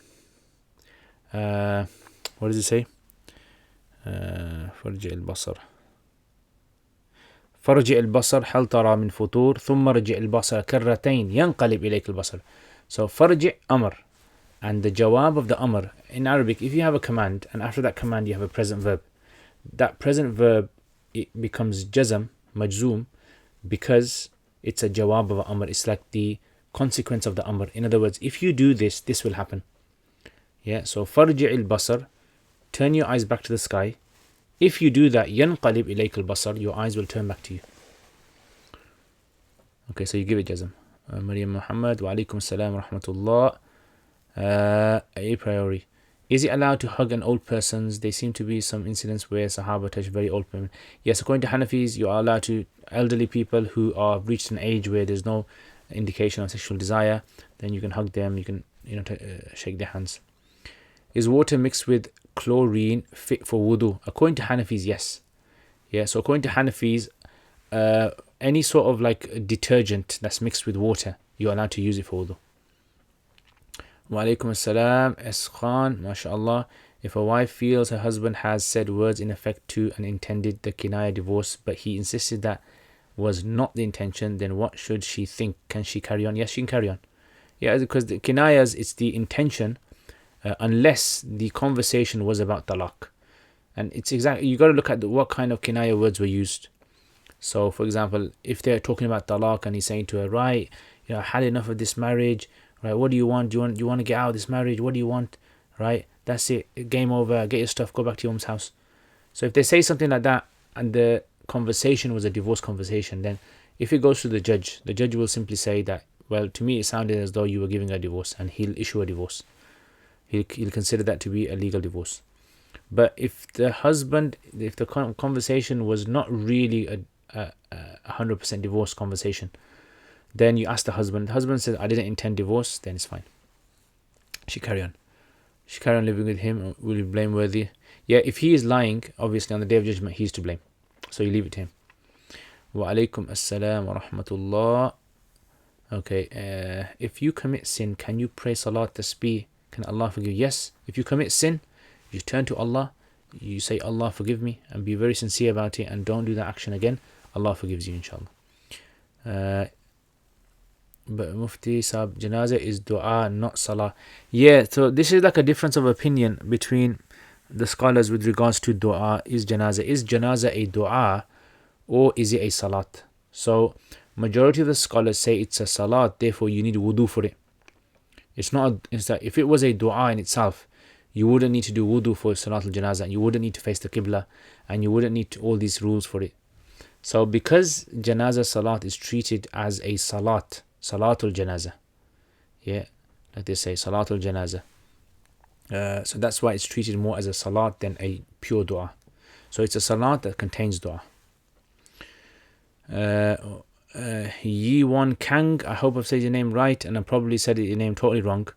what does it say? فرجع البصر هل ترى من فطور ثم رجع البصر كرتين ينقلب إليك البصر. So فرجع amr, and the jawab of the amr in Arabic, if you have a command and after that command you have a present verb, that present verb, it becomes jazm, majzoom, because it's a jawab of amr. It's like the consequence of the amr. In other words, if you do this, this will happen. Yeah, so farji' al-basar, turn your eyes back to the sky. If you do that, yanqalib ilayk al-basar, your eyes will turn back to you. Okay, so you give it jazm. Maryam Muhammad, wa alaikum assalam wa rahmatullah. A priori, is it allowed to hug an old person? There seem to be some incidents where Sahaba touch very old women. Yes, according to Hanafis, you are allowed to elderly people who are reached an age where there's no indication of sexual desire. Then you can hug them. You can shake their hands. Is water mixed with chlorine fit for wudu? According to Hanafis, yes. Yeah, so according to Hanafis, any sort of like detergent that's mixed with water, you're allowed to use it for wudu. Wa alaikum assalam, Khan, mashallah. If a wife feels her husband has said words in effect to and intended the kinaya divorce, but he insisted that was not the intention, then what should she think? Can she carry on? Yes, she can carry on. Yeah, because the kinayas, it's the intention unless the conversation was about talaq. And it's exactly, you got to look at what kind of kinaya words were used. So for example, if they're talking about talaq and he's saying to her, right, I had enough of this marriage, right, what do you want? Do you want to get out of this marriage? What do you want? Right, that's it, game over, get your stuff, go back to your mom's house. So if they say something like that and the conversation was a divorce conversation, then if it goes to the judge will simply say that, well, to me it sounded as though you were giving a divorce, and he'll issue a divorce. He'll consider that to be a legal divorce. But if the conversation was not really a 100% divorce conversation, then you ask the husband. The husband says, I didn't intend divorce, then it's fine. She carry on living with him. Will be blameworthy? Yeah, if he is lying, obviously on the day of judgment, he's to blame. So you leave it to him. Wa alaikum assalam wa rahmatullah. Okay, if you commit sin, can you pray salat tasbih? Can Allah forgive? Yes, if you commit sin, you turn to Allah, you say, Allah forgive me, and be very sincere about it, and don't do that action again. Allah forgives you, inshallah. But Mufti Sahab, janazah is dua, not salah. Yeah, so this is like a difference of opinion between the scholars with regards to dua. Is janazah a dua, or is it a salat? So majority of the scholars say it's a salat, therefore you need wudu for it. It's not if it was a dua in itself, you wouldn't need to do wudu for salat al-janazah, and you wouldn't need to face the qibla, and you wouldn't need all these rules for it. So because janazah salat is treated as a salatul janazah, yeah, like they say, salatul janazah. So that's why it's treated more as a salat than a pure dua. So it's a salat that contains dua. Yi Won Kang, I hope I've said your name right, and I probably said your name totally wrong,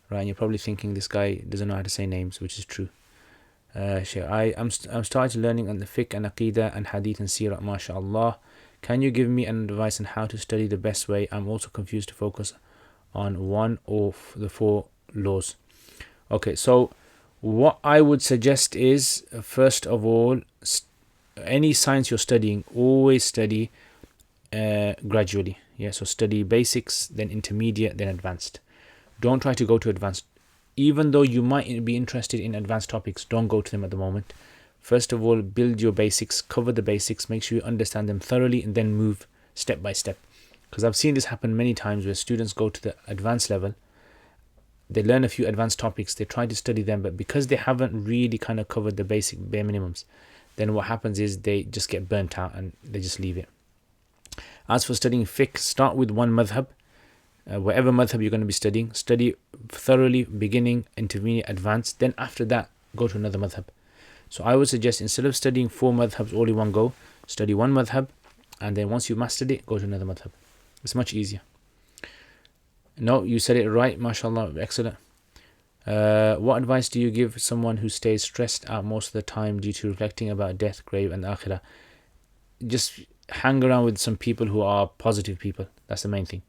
right? And you're probably thinking this guy doesn't know how to say names, which is true. I'm starting learning on the fiqh and aqidah and hadith and seerah, mashallah. Can you give me an advice on how to study the best way? I'm also confused to focus on one of the 4 laws. Okay, so what I would suggest is, first of all, any science you're studying, always study gradually. Yeah, so study basics, then intermediate, then advanced. Don't try to go to advanced. Even though you might be interested in advanced topics, don't go to them at the moment. First of all, build your basics, cover the basics, make sure you understand them thoroughly, and then move step by step. Because I've seen this happen many times where students go to the advanced level, they learn a few advanced topics, they try to study them, but because they haven't really kind of covered the basic bare minimums, then what happens is they just get burnt out and they just leave it. As for studying fiqh, start with one madhab. Whatever madhab you're going to be studying, study thoroughly, beginning, intermediate, advanced. Then after that, go to another madhab. So I would suggest, instead of studying 4 madhabs all in one go, study one madhab, and then once you've mastered it, go to another madhab. It's much easier. No, you said it right, mashallah, excellent. What advice do you give someone who stays stressed out most of the time due to reflecting about death, grave, and the akhirah? Just hang around with some people who are positive people. That's the main thing.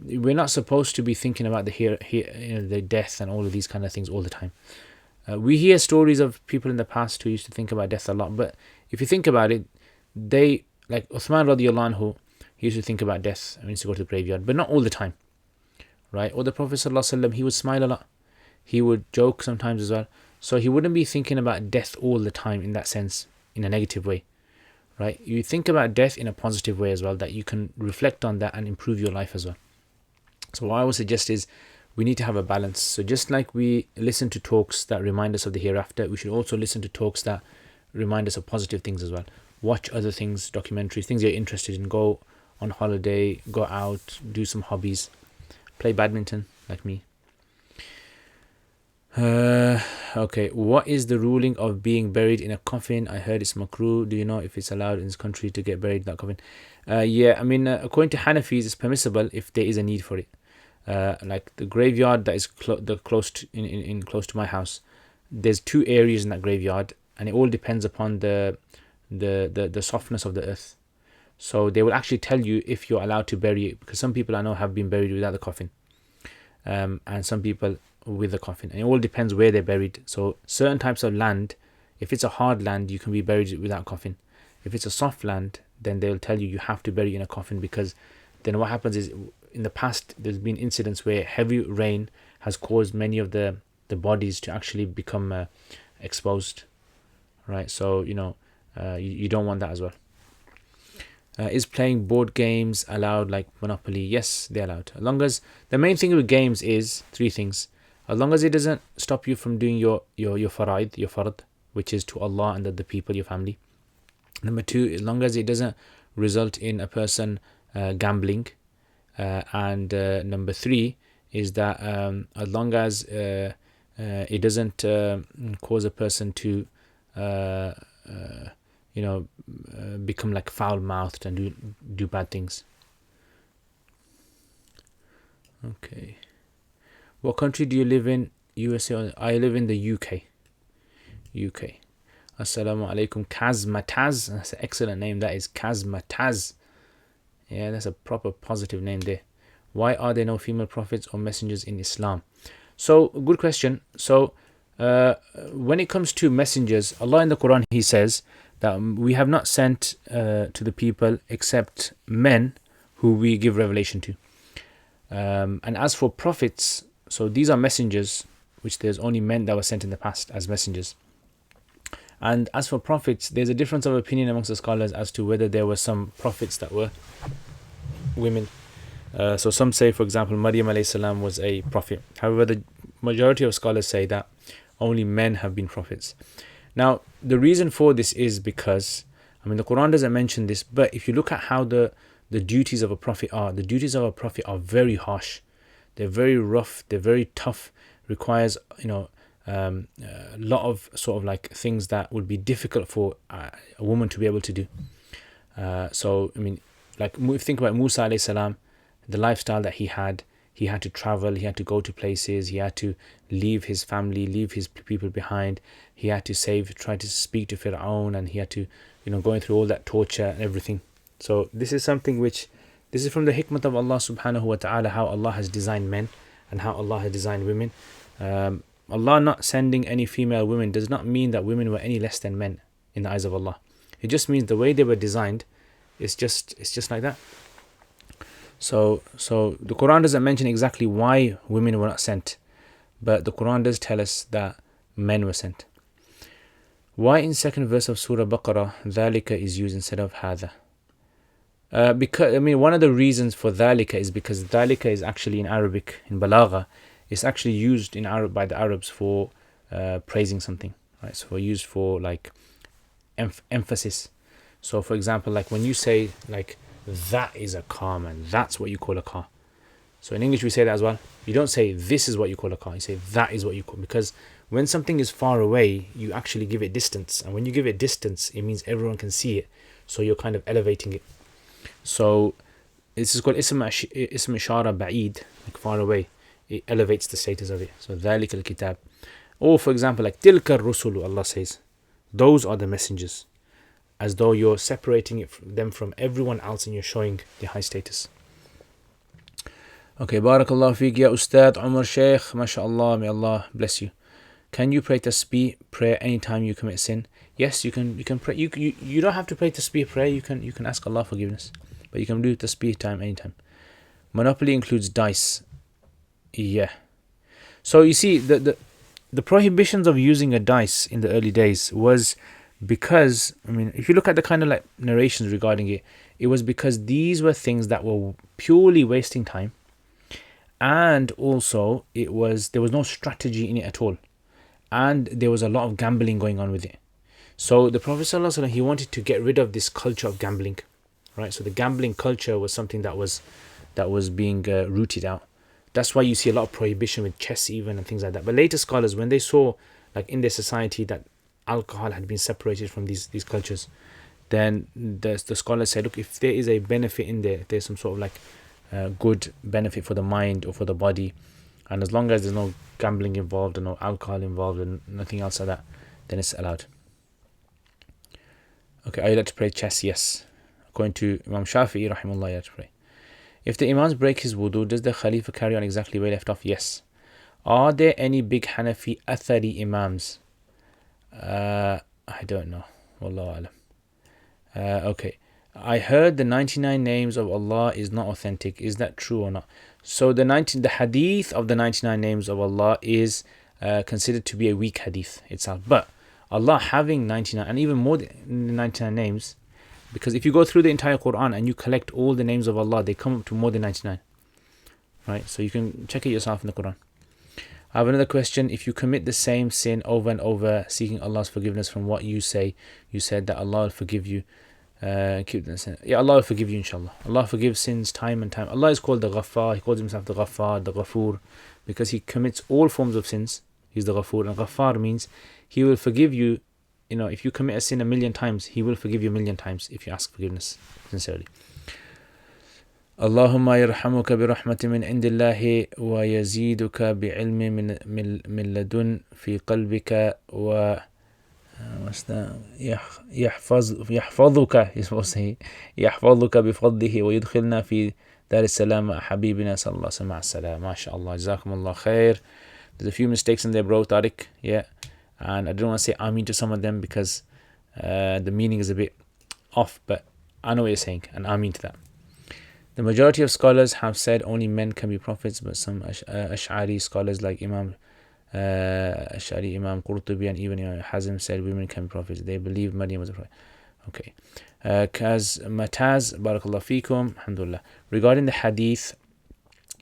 We're not supposed to be thinking about the death and all of these kind of things all the time. We hear stories of people in the past who used to think about death a lot, but if you think about it, they, like Uthman radiallahu anhu, he used to think about death and he used to go to the graveyard, but not all the time, right? Or the Prophet sallallahu alaihi wasallam, he would smile a lot, he would joke sometimes as well, so he wouldn't be thinking about death all the time in that sense, in a negative way, right? You think about death in a positive way as well, that you can reflect on that and improve your life as well. So what I would suggest is, we need to have a balance. So just like we listen to talks that remind us of the hereafter, we should also listen to talks that remind us of positive things as well. Watch other things, documentaries, things you're interested in. Go on holiday, go out, do some hobbies, play badminton like me. Okay, what is the ruling of being buried in a coffin? I heard it's makruh. Do you know if it's allowed in this country to get buried in that coffin? Yeah, I mean, according to Hanafis, it's permissible if there is a need for it. Like the graveyard that is close to my house, there's 2 areas in that graveyard, and it all depends upon the softness of the earth. So they will actually tell you if you're allowed to bury it, because some people I know have been buried without the coffin, and some people with the coffin, and it all depends where they're buried. So certain types of land, if it's a hard land, you can be buried without coffin. If it's a soft land, then they'll tell you have to bury in a coffin, because then what happens is, in the past there's been incidents where heavy rain has caused many of the bodies to actually become exposed, right? So you don't want that as well. Is playing board games allowed, like Monopoly? Yes, they're allowed. As long as, the main thing with games is three things. As long as it doesn't stop you from doing your faraid, your fard, which is to Allah and the people, your family. Number two, as long as it doesn't result in a person gambling. And number three is that as long as it doesn't cause a person to become like foul-mouthed and do bad things. Okay. What country do you live in? USA? I live in the UK. UK. Assalamu alaikum. Kazmataz. That's an excellent name. That is Kazmataz. Yeah, that's a proper positive name there. Why are there no female prophets or messengers in Islam? So, good question. So, when it comes to messengers, Allah in the Quran, He says that we have not sent to the people except men who we give revelation to. And as for prophets, so these are messengers, which there's only men that were sent in the past as messengers. And as for prophets, there's a difference of opinion amongst the scholars as to whether there were some prophets that were women. So some say, for example, Maryam alayhi salam was a prophet. However, the majority of scholars say that only men have been prophets. Now, the reason for this is because, the Quran doesn't mention this, but if you look at how the duties of a prophet are, the duties of a prophet are very harsh. They're very rough. They're very tough. Requires, a lot of sort of like things that would be difficult for a woman to be able to do. Like if you think about Musa alayhi salam, the lifestyle that he had to travel, he had to go to places, he had to leave his family, leave his people behind, he had to try to speak to Fir'aun, and he had to, going through all that torture and everything. So this is something this is from the hikmah of Allah subhanahu wa ta'ala, how Allah has designed men and how Allah has designed women. Allah not sending any female women does not mean that women were any less than men in the eyes of Allah. It just means the way they were designed, it's just like that. So the Quran doesn't mention exactly why women were not sent, but the Quran does tell us that men were sent. Why in second verse of Surah Baqarah, dhalika is used instead of hadha? Because one of the reasons for dhalika is because dhalika is actually in Arabic, in balagha, it's actually used in Arab by the Arabs for praising something, right? So used for like emphasis. So for example, like when you say like, that is a car, man, that's what you call a car. So in English we say that as well. You don't say this is what you call a car, you say that is what you call, because when something is far away, you actually give it distance, and when you give it distance, it means everyone can see it, so you're kind of elevating it. So this is called ism ishara ba'id, like far away. It elevates the status of it. So ذَلِكَ الْكِتَابِ. Or for example, like تِلْكَ الرُّسُلُ, Allah says, those are the messengers, as though you're separating them from everyone else and you're showing the high status. Okay, Barakallah fiqh ya Ustad Umar Sheikh, MashaAllah, may Allah bless you. Can you pray tasbih prayer anytime you commit sin? Yes, you can pray. You don't have to pray tasbih prayer. You can ask Allah forgiveness, but you can do tasbih time anytime. Monopoly includes dice. Yeah. So you see, the prohibitions of using a dice in the early days was because, if you look at the kind of like narrations regarding it, it was because these were things that were purely wasting time, and also there was no strategy in it at all, and there was a lot of gambling going on with it. So the Prophet ﷺ, he wanted to get rid of this culture of gambling, right? So the gambling culture was something that was being rooted out. That's why you see a lot of prohibition with chess even and things like that. But later scholars, when they saw like in their society that alcohol had been separated from these cultures, then the scholars said, look, if there is a benefit in there, if there's some sort of like good benefit for the mind or for the body, and as long as there's no gambling involved and no alcohol involved and nothing else like that, then it's allowed. Okay, are you allowed to play chess? Yes. According to Imam Shafi'i, rahimahullah, you have to play. If the Imams break his wudu, does the Khalifa carry on exactly where he left off? Yes. Are there any big Hanafi Athari Imams? I don't know. Wallahu alam. Okay. I heard the 99 names of Allah is not authentic. Is that true or not? So the hadith of the 99 names of Allah is considered to be a weak hadith itself. But Allah having 99 and even more than 99 names, because if you go through the entire Quran and you collect all the names of Allah, they come up to more than 99. Right? So you can check it yourself in the Quran. I have another question. If you commit the same sin over and over, seeking Allah's forgiveness from what you say, you said that Allah will forgive you. Keep the sin. Yeah, Allah will forgive you, inshallah. Allah forgives sins time and time. Allah is called the Ghaffar. He calls himself the Ghaffar, the Ghafoor, because He commits all forms of sins. He's the Ghafoor. And Ghaffar means He will forgive you. You know, if you commit a sin 1,000,000 times, He will forgive you 1,000,000 times if you ask forgiveness sincerely. اللهم يرحمك برحمة من عند الله ويزيدك بعلم من لدن في قلبك و يحفظك يحفظك بفضله ويدخلنا في دار السلام حبيبنا صلى الله عليه وسلم مع السلام. ما شاء الله, جزاكم الله خير. There's a few mistakes in there, bro, Tariq. Yeah, and I don't want to say Ameen to some of them because the meaning is a bit off, but I know what you're saying, and Ameen to that. The majority of scholars have said only men can be prophets, but some Ash'ari scholars like Imam Ash'ari, Imam Qurtubi, and even Imam Hazm said women can be prophets. They believe Maryam was a prophet. Okay. Kaz Mataz, Barakallah Fikum, Alhamdulillah. Regarding the hadith,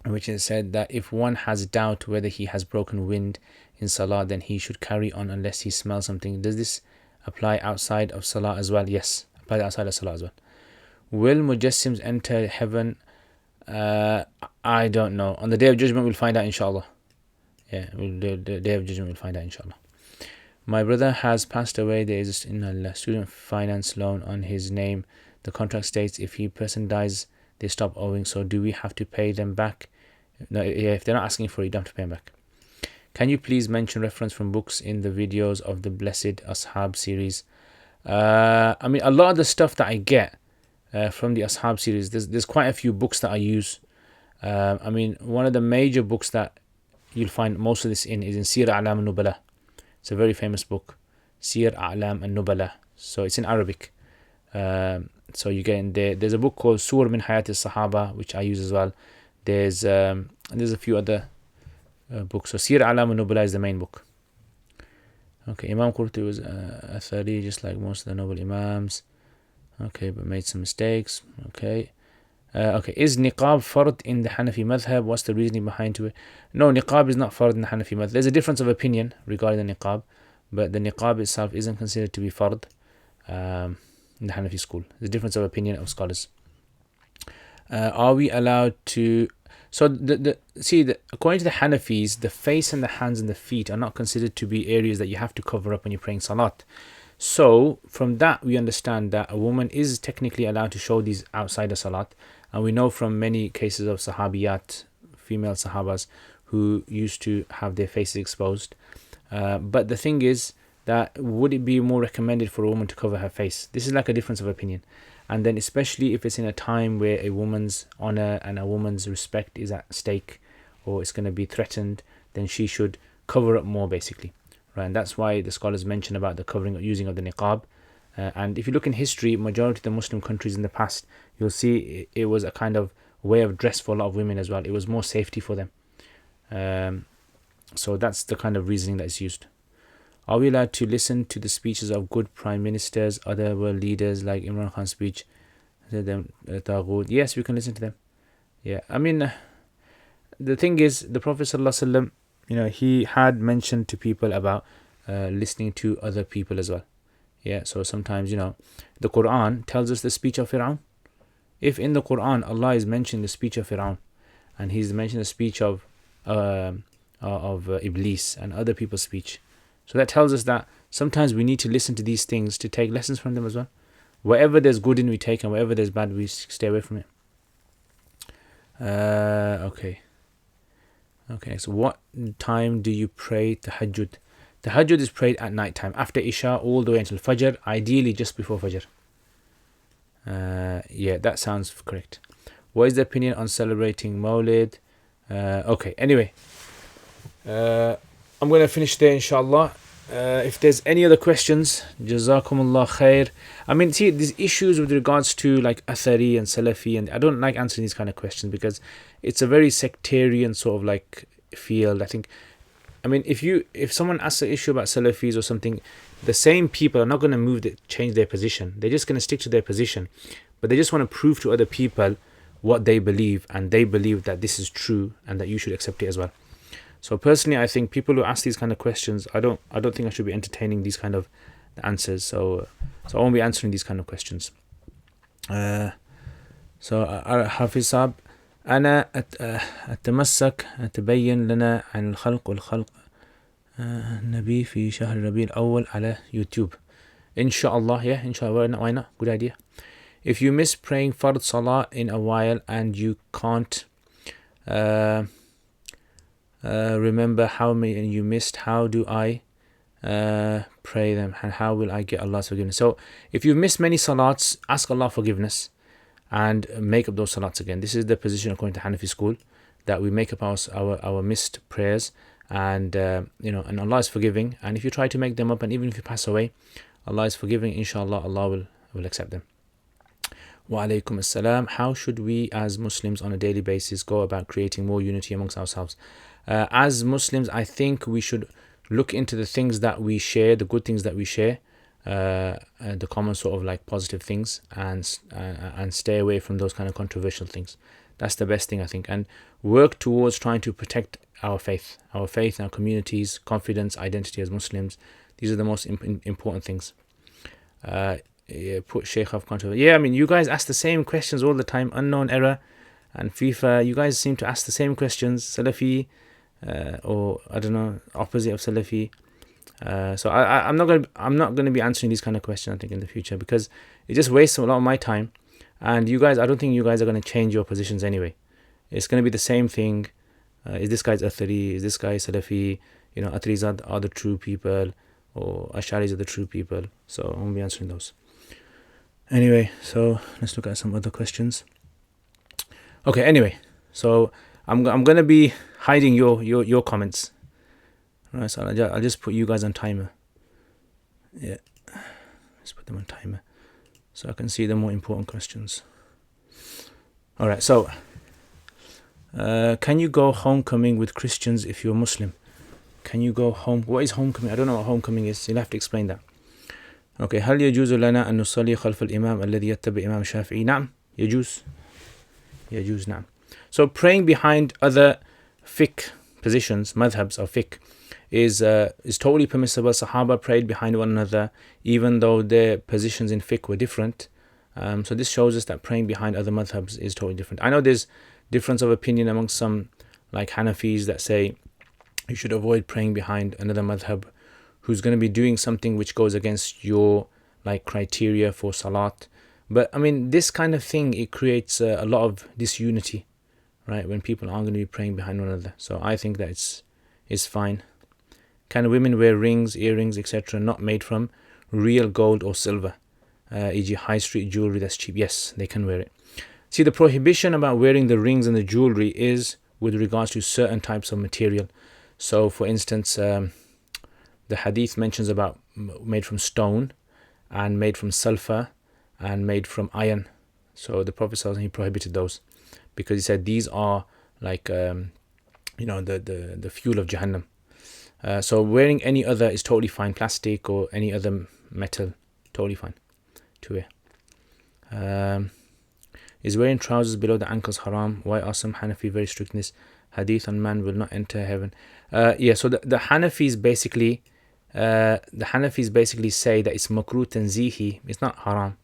which is said that if one has doubt whether he has broken wind in Salah, then he should carry on unless he smells something. Does this apply outside of Salah as well? Yes, apply outside of Salah as well. Will Mujassims enter heaven? I don't know. On the Day of Judgment, we'll find out, inshallah. Yeah, the Day of Judgment, we'll find out, inshallah. My brother has passed away. There is a student finance loan on his name. The contract states if a person dies, they stop owing. So do we have to pay them back? No, yeah, if they're not asking for it, you don't have to pay them back. Can you please mention reference from books in the videos of the Blessed Ashab series? I mean, a lot of the stuff that I get from the Ashab series, there's quite a few books that I use. I mean, one of the major books that you'll find most of this in is in Sir A'lam al-Nubala. It's a very famous book, Sir A'lam al-Nubala. So it's in Arabic. So you get in there. There's a book called Sur min Hayat al-Sahaba, which I use as well. There's a few other books. So Sir A'lam al-Nubala is the main book. Okay, Imam Qurtubi was a Athari, just like most of the noble Imams. Okay, but made some mistakes. Okay. Okay, is niqab fard in the Hanafi madhab? What's the reasoning behind it? No, niqab is not fard in the Hanafi madhab. There's a difference of opinion regarding the niqab, but the niqab itself isn't considered to be fard in the Hanafi school. There's a difference of opinion of scholars. Are we allowed to... So, according to the Hanafis, the face and the hands and the feet are not considered to be areas that you have to cover up when you're praying salat. So, from that, we understand that a woman is technically allowed to show these outside of salat. And we know from many cases of sahabiyat, female sahabas, who used to have their faces exposed. But the thing is that would it be more recommended for a woman to cover her face? This is like a difference of opinion. And then especially if it's in a time where a woman's honor and a woman's respect is at stake, or it's going to be threatened, then she should cover up more, basically. Right? And that's why the scholars mention about the covering or using of the niqab. And if you look in history, majority of the Muslim countries in the past, you'll see it was a kind of way of dress for a lot of women as well. It was more safety for them. So that's the kind of reasoning that is used. Are we allowed to listen to the speeches of good prime ministers, other world leaders like Imran Khan's speech? Yes, we can listen to them. Yeah, I mean, the thing is, the Prophet ﷺ, he had mentioned to people about listening to other people as well. Yeah, so sometimes, the Quran tells us the speech of Fir'aun. If in the Quran Allah is mentioning the speech of Fir'aun, and He's mentioned the speech of Iblis and other people's speech, so that tells us that sometimes we need to listen to these things to take lessons from them as well. Whatever there's good in, we take, and whatever there's bad, we stay away from it. Okay, so what time do you pray Tahajjud? Tahajjud is prayed at night time, after Isha, all the way until Fajr, ideally just before Fajr. Yeah, that sounds correct. What is the opinion on celebrating Mawlid? Okay, anyway, I'm going to finish there, inshallah. If there's any other questions, Jazakumullah khair. I mean, see, these issues with regards to like Athari and Salafi, and I don't like answering these kind of questions because it's a very sectarian sort of like field. I think, I mean, if someone asks an issue about Salafis or something, the same people are not going to change their position. They're just going to stick to their position, but they just want to prove to other people what they believe, and they believe that this is true and that you should accept it as well. So personally, I think people who ask these kind of questions, I don't think I should be entertaining these kind of answers. So I won't be answering these kind of questions. حافظ صاحب أنا أتمسك أتبين لنا عن الخلق والخلق النبي في شهر ربيع الأول على YouTube. Inshallah, yeah, inshallah, why not? Good idea. If you miss praying Fard Salah in a while and you can't remember how many you missed, how do I pray them, and how will I get Allah's forgiveness? So if you missed many salats, ask Allah forgiveness and make up those salats again. This is the position according to Hanafi school, that we make up our missed prayers, and and Allah is forgiving. And if you try to make them up, and even if you pass away, Allah is forgiving. Inshallah, Allah will accept them. Wa alaikum assalam. How should we as Muslims on a daily basis go about creating more unity amongst ourselves? As Muslims, I think we should look into the things that we share, the good things that we share, the common sort of like positive things, and stay away from those kind of controversial things. That's the best thing, I think, and work towards trying to protect our faith, our communities, confidence, identity as Muslims. These are the most important things. Put Sheikh of controversy. Yeah, I mean, you guys ask the same questions all the time. Unknown error and FIFA. You guys seem to ask the same questions. Salafi, or I don't know, opposite of Salafi. So I'm not gonna be answering these kind of questions, I think, in the future, because it just wastes a lot of my time. And you guys, I don't think you guys are gonna change your positions anyway. It's gonna be the same thing. Is this guy's Athari? Is this guy Salafi? Atharis are the true people, or Asharis are the true people. So I won't be answering those. Anyway, so let's look at some other questions. Okay, anyway, so I'm gonna be hiding your comments. Alright, so I'll just put you guys on timer. Yeah, let's put them on timer so I can see the more important questions. Alright, so can you go homecoming with Christians if you're Muslim? Can you go home? What is homecoming? I don't know what homecoming is. You'll have to explain that. Okay, هل يجوز لنا أن نصلي خلف الإمام الذي يتبع إمام الشافعي؟ نعم، يجوز نعم. So praying behind other fiqh positions, madhabs of fiqh, is totally permissible. Sahaba prayed behind one another, even though their positions in fiqh were different. So this shows us that praying behind other madhabs is totally different. I know there's difference of opinion amongst some like Hanafis that say you should avoid praying behind another madhab who's going to be doing something which goes against your like criteria for salat. But I mean, this kind of thing, it creates a lot of disunity, right, when people aren't going to be praying behind one another. So I think that it's fine. Can women wear rings, earrings, etc. not made from real gold or silver, e.g. high street jewelry that's cheap? Yes, they can wear it. See, the prohibition about wearing the rings and the jewelry is with regards to certain types of material. So for instance, the hadith mentions about made from stone, and made from sulfur, and made from iron. So the Prophet ﷺ, he prohibited those, because he said these are like the fuel of Jahannam. So wearing any other is totally fine, plastic or any other metal, totally fine to wear. Is wearing trousers below the ankles haram? Why are some Hanafi very strict in this? Hadith on man will not enter heaven. So the Hanafis basically say that it's makruh tanzihi. It's not haram.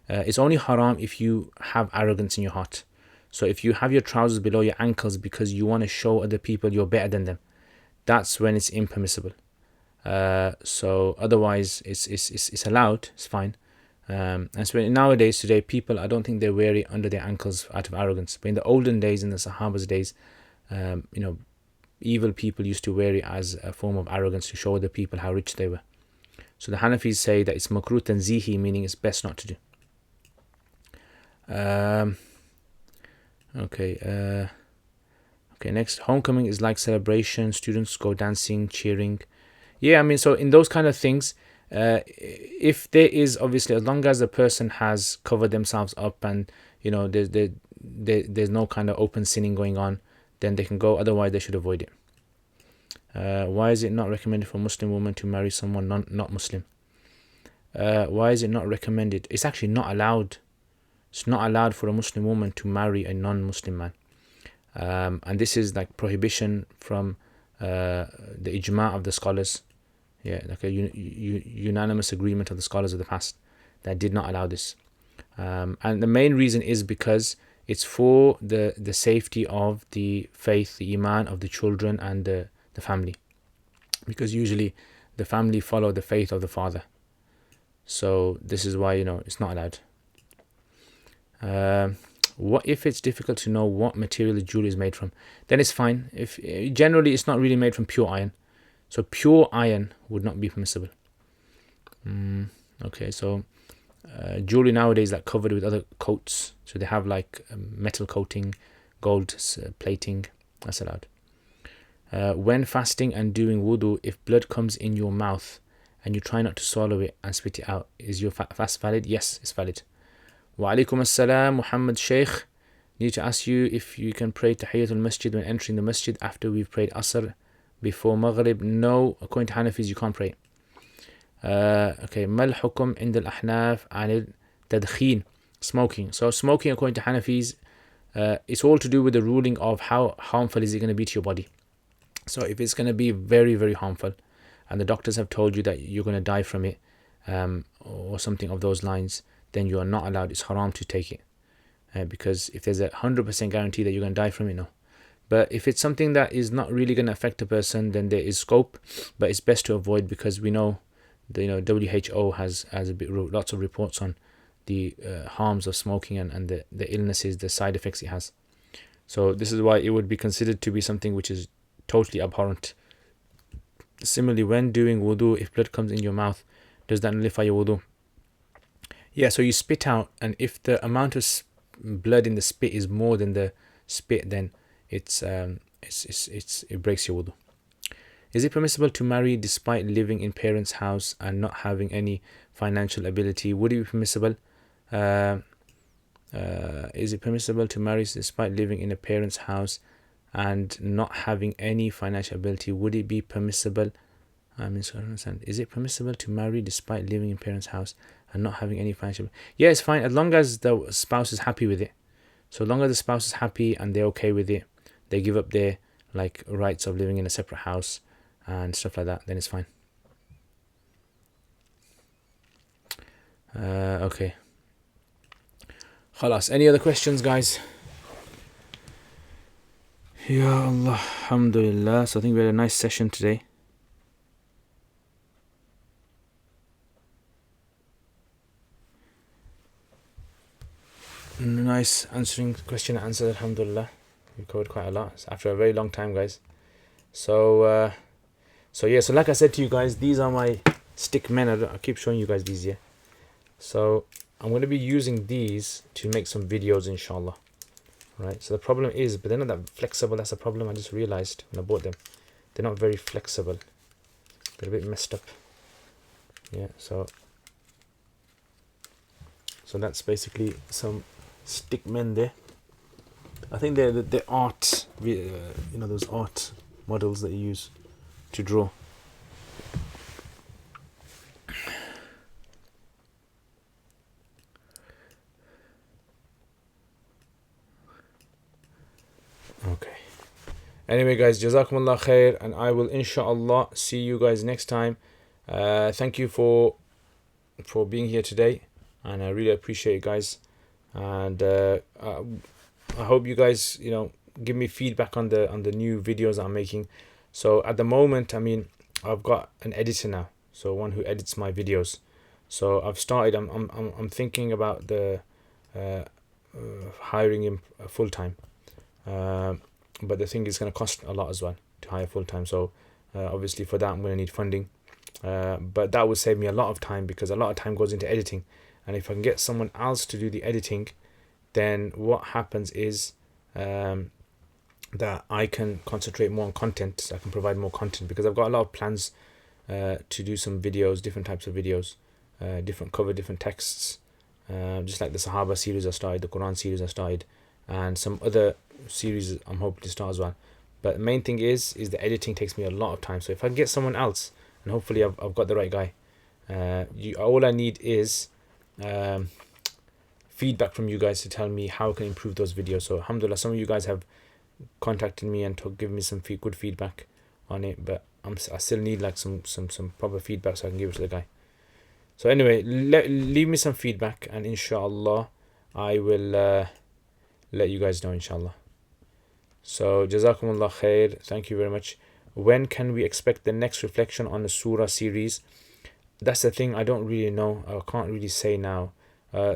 It's only haram if you have arrogance in your heart. So if you have your trousers below your ankles because you want to show other people you're better than them, that's when it's impermissible. So otherwise it's allowed, it's fine. And so nowadays, today, people, I don't think they wear it under their ankles out of arrogance. But in the olden days, in the Sahaba's days, evil people used to wear it as a form of arrogance to show the people how rich they were. So the Hanafis say that it's makruh tanzihi, meaning it's best not to do. Okay, next. Homecoming is like celebration. Students go dancing, cheering. Yeah, I mean, so in those kind of things, if there is, obviously, as long as the person has covered themselves up and there's no kind of open sinning going on, then they can go. Otherwise, they should avoid it. Why is it not recommended for a Muslim woman to marry someone not Muslim? Why is it not recommended? It's actually not allowed. It's not allowed for a Muslim woman to marry a non-Muslim man. And this is like prohibition from the ijma of the scholars. Yeah, like a unanimous agreement of the scholars of the past that did not allow this. And the main reason is because it's for the safety of the faith, the iman of the children and the family. Because usually the family follow the faith of the father. So this is why, it's not allowed. What if it's difficult to know what material the jewelry is made from? Then it's fine. If generally it's not really made from pure iron, so pure iron would not be permissible. Okay, so jewelry nowadays like covered with other coats, so they have like metal coating, gold plating. That's allowed. When fasting and doing wudu, if blood comes in your mouth and you try not to swallow it and spit it out, is your fast valid? Yes, it's valid. Wa alaikum assalam, Muhammad Sheikh. Need to ask you if you can pray Tahiyatul Masjid when entering the masjid after we've prayed Asr before Maghrib. No, according to Hanafis, you can't pray. Okay, mal hukum عند الأحناف عن التدخين, smoking. So smoking, according to Hanafis, it's all to do with the ruling of how harmful is it going to be to your body. So if it's going to be very, very harmful, and the doctors have told you that you're going to die from it, or something of those lines, then you are not allowed. It's haram to take it, because if there's 100% guarantee that you're going to die from it, no. But if it's something that is not really going to affect a person, then there is scope, but it's best to avoid, because we know the WHO has lots of reports on the harms of smoking and the illnesses, the side effects it has. So this is why it would be considered to be something which is totally abhorrent. Similarly, when doing wudu, if blood comes in your mouth, does that nullify your wudu? Yeah, so you spit out, and if the amount of blood in the spit is more than the spit, then it breaks your wudu. Is it permissible to marry despite living in parents' house and not having any financial ability? Would it be permissible? Is it permissible to marry despite living in a parent's house and not having any financial ability? Would it be permissible? I don't understand. Is it permissible to marry despite living in parents' house and not having any financial? Yeah, it's fine as long as the spouse is happy with it. So long as the spouse is happy and they're okay with it, they give up their rights of living in a separate house and stuff like that, then it's fine. Okay. Khalas. Any other questions, guys? Ya Allah, alhamdulillah. So I think we had a nice session today. Nice answering question and answer, alhamdulillah. We covered quite a lot after a very long time, guys. So like I said to you guys, these are my stick men. I keep showing you guys these, yeah. So I'm going to be using these to make some videos, inshallah. Right. So the problem is, but they're not that flexible. That's a problem. I just realized when I bought them, they're not very flexible. They're a bit messed up. Yeah. So that's basically some stick men there. I think they're the art, those art models that you use to draw. Okay. Anyway, guys, jazakumullah khair, and I will inshallah see you guys next time. Thank you for being here today, and I really appreciate it, guys. And I hope you guys give me feedback on the new videos I'm making. So at the moment, I mean, I've got an editor now, so one who edits my videos. So I've started. I'm thinking about the hiring him full time. But the thing is going to cost a lot as well to hire full time. So obviously for that I'm going to need funding. But that would save me a lot of time, because a lot of time goes into editing. And if I can get someone else to do the editing, then what happens is that I can concentrate more on content. So I can provide more content, because I've got a lot of plans to do some videos, different types of videos, different texts, just like the Sahaba series I started, the Quran series I started, and some other series I'm hoping to start as well. But the main thing is the editing takes me a lot of time. So if I can get someone else, and hopefully I've got the right guy, all I need is feedback from you guys to tell me how I can improve those videos. So alhamdulillah, some of you guys have contacted me and given me some good feedback on it, but I still need like some proper feedback so I can give it to the guy. So anyway, leave me some feedback, and inshallah I will let you guys know, inshallah. So jazakumullah khair, thank you very much. When can we expect the next reflection on the surah series? That's the thing, I don't really know. I can't really say now.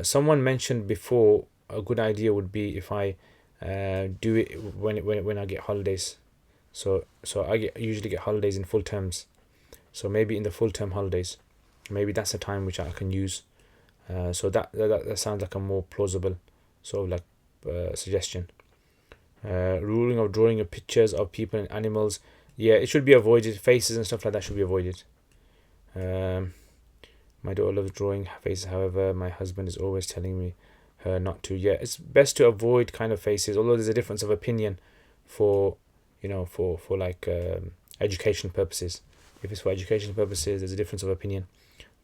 Someone mentioned before a good idea would be if I do it when I get holidays. So I usually get holidays in full terms. So maybe in the full term holidays, maybe that's a time which I can use. So that sounds like a more plausible sort of like suggestion. Ruling of drawing of pictures of people and animals, yeah, it should be avoided. Faces and stuff like that should be avoided. My daughter loves drawing faces, however my husband is always telling me her not to. Yeah, it's best to avoid kind of faces, although there's a difference of opinion for like education purposes. If it's for education purposes, there's a difference of opinion,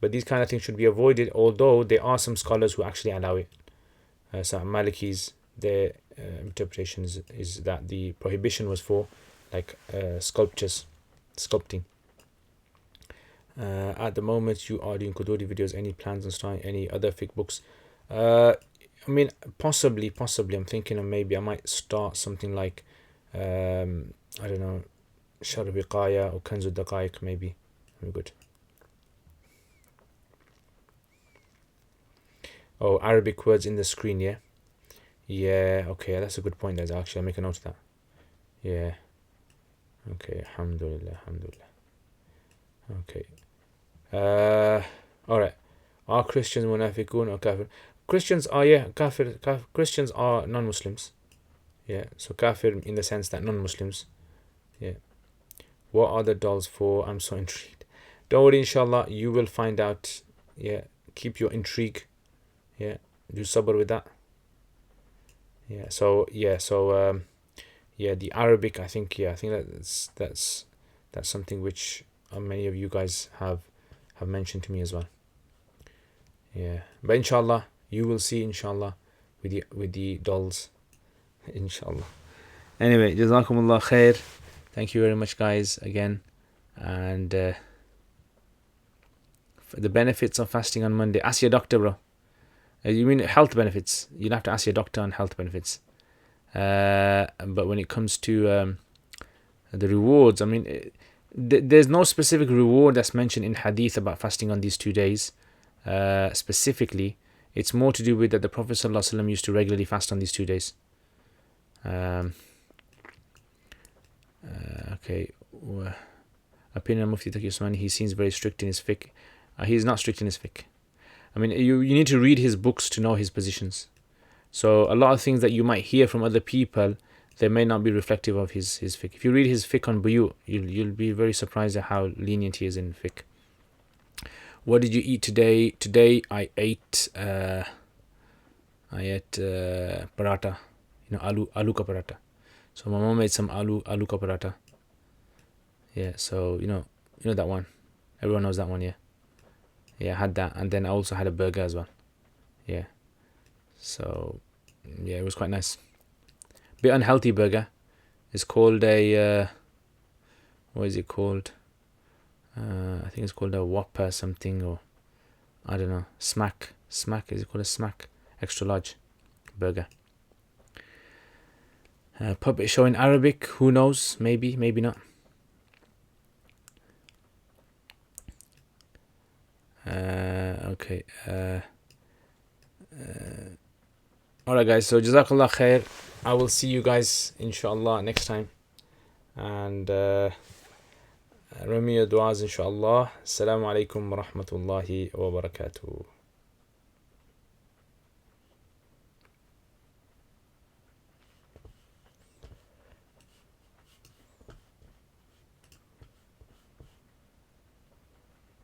but these kind of things should be avoided, although there are some scholars who actually allow it. So Malikis, their interpretation is that the prohibition was for like sculpting. At the moment you are doing Quduri videos, any plans on starting any other fiqh books? I mean, possibly I'm thinking of maybe I might start something like I don't know, Sharh Wiqaya or Kanz al-Daqaiq, maybe. Very good. Oh, Arabic words in the screen, yeah? Yeah, okay, that's a good point. There's actually, I'll make a note of that. Yeah. Okay, alhamdulillah. Okay. Alright. Are Christians munafiqun or kafir? Christians are, yeah, kafir. Christians are non-Muslims. Yeah, so kafir in the sense that non-Muslims. Yeah. What are the dolls for? I'm so intrigued. Don't worry, inshallah, you will find out. Yeah, keep your intrigue. Yeah, do sabr with that. Yeah, so the Arabic, I think that's something which many of you guys have mentioned to me as well. Yeah, but inshallah you will see, inshallah, with the dolls, inshallah. Anyway, jazakumullah khair. Thank you very much, guys, again. And for the benefits of fasting on Monday, ask your doctor, bro. You mean health benefits? You'll have to ask your doctor on health benefits. But when it comes to the rewards, I mean, there's no specific reward that's mentioned in hadith about fasting on these 2 days. Specifically, it's more to do with that the Prophet ﷺ used to regularly fast on these 2 days. Okay. Opinion of Mufti Taqi Usmani, he seems very strict in his fiqh. He's not strict in his fiqh. I mean, you need to read his books to know his positions. So a lot of things that you might hear from other people, they may not be reflective of his fiqh. If you read his fiqh on buyu, you'll be very surprised at how lenient he is in fiqh. What did you eat today? Today I ate paratha, aloo ka paratha. So my mom made some aloo ka paratha. Yeah, so you know that one. Everyone knows that one, yeah. Yeah, I had that, and then I also had a burger as well. Yeah. So yeah, it was quite nice. Bit unhealthy burger. It's called a what is it called? I think it's called a Whopper something, or I don't know. Smack. Is it called a Smack? Extra large burger. Puppet show in Arabic. Who knows? Maybe not. Okay. Alright, guys. So jazakallah khair. I will see you guys inshallah next time. And Rami du'as inshallah. Assalamu alaikum wa rahmatullahi wa barakatuh.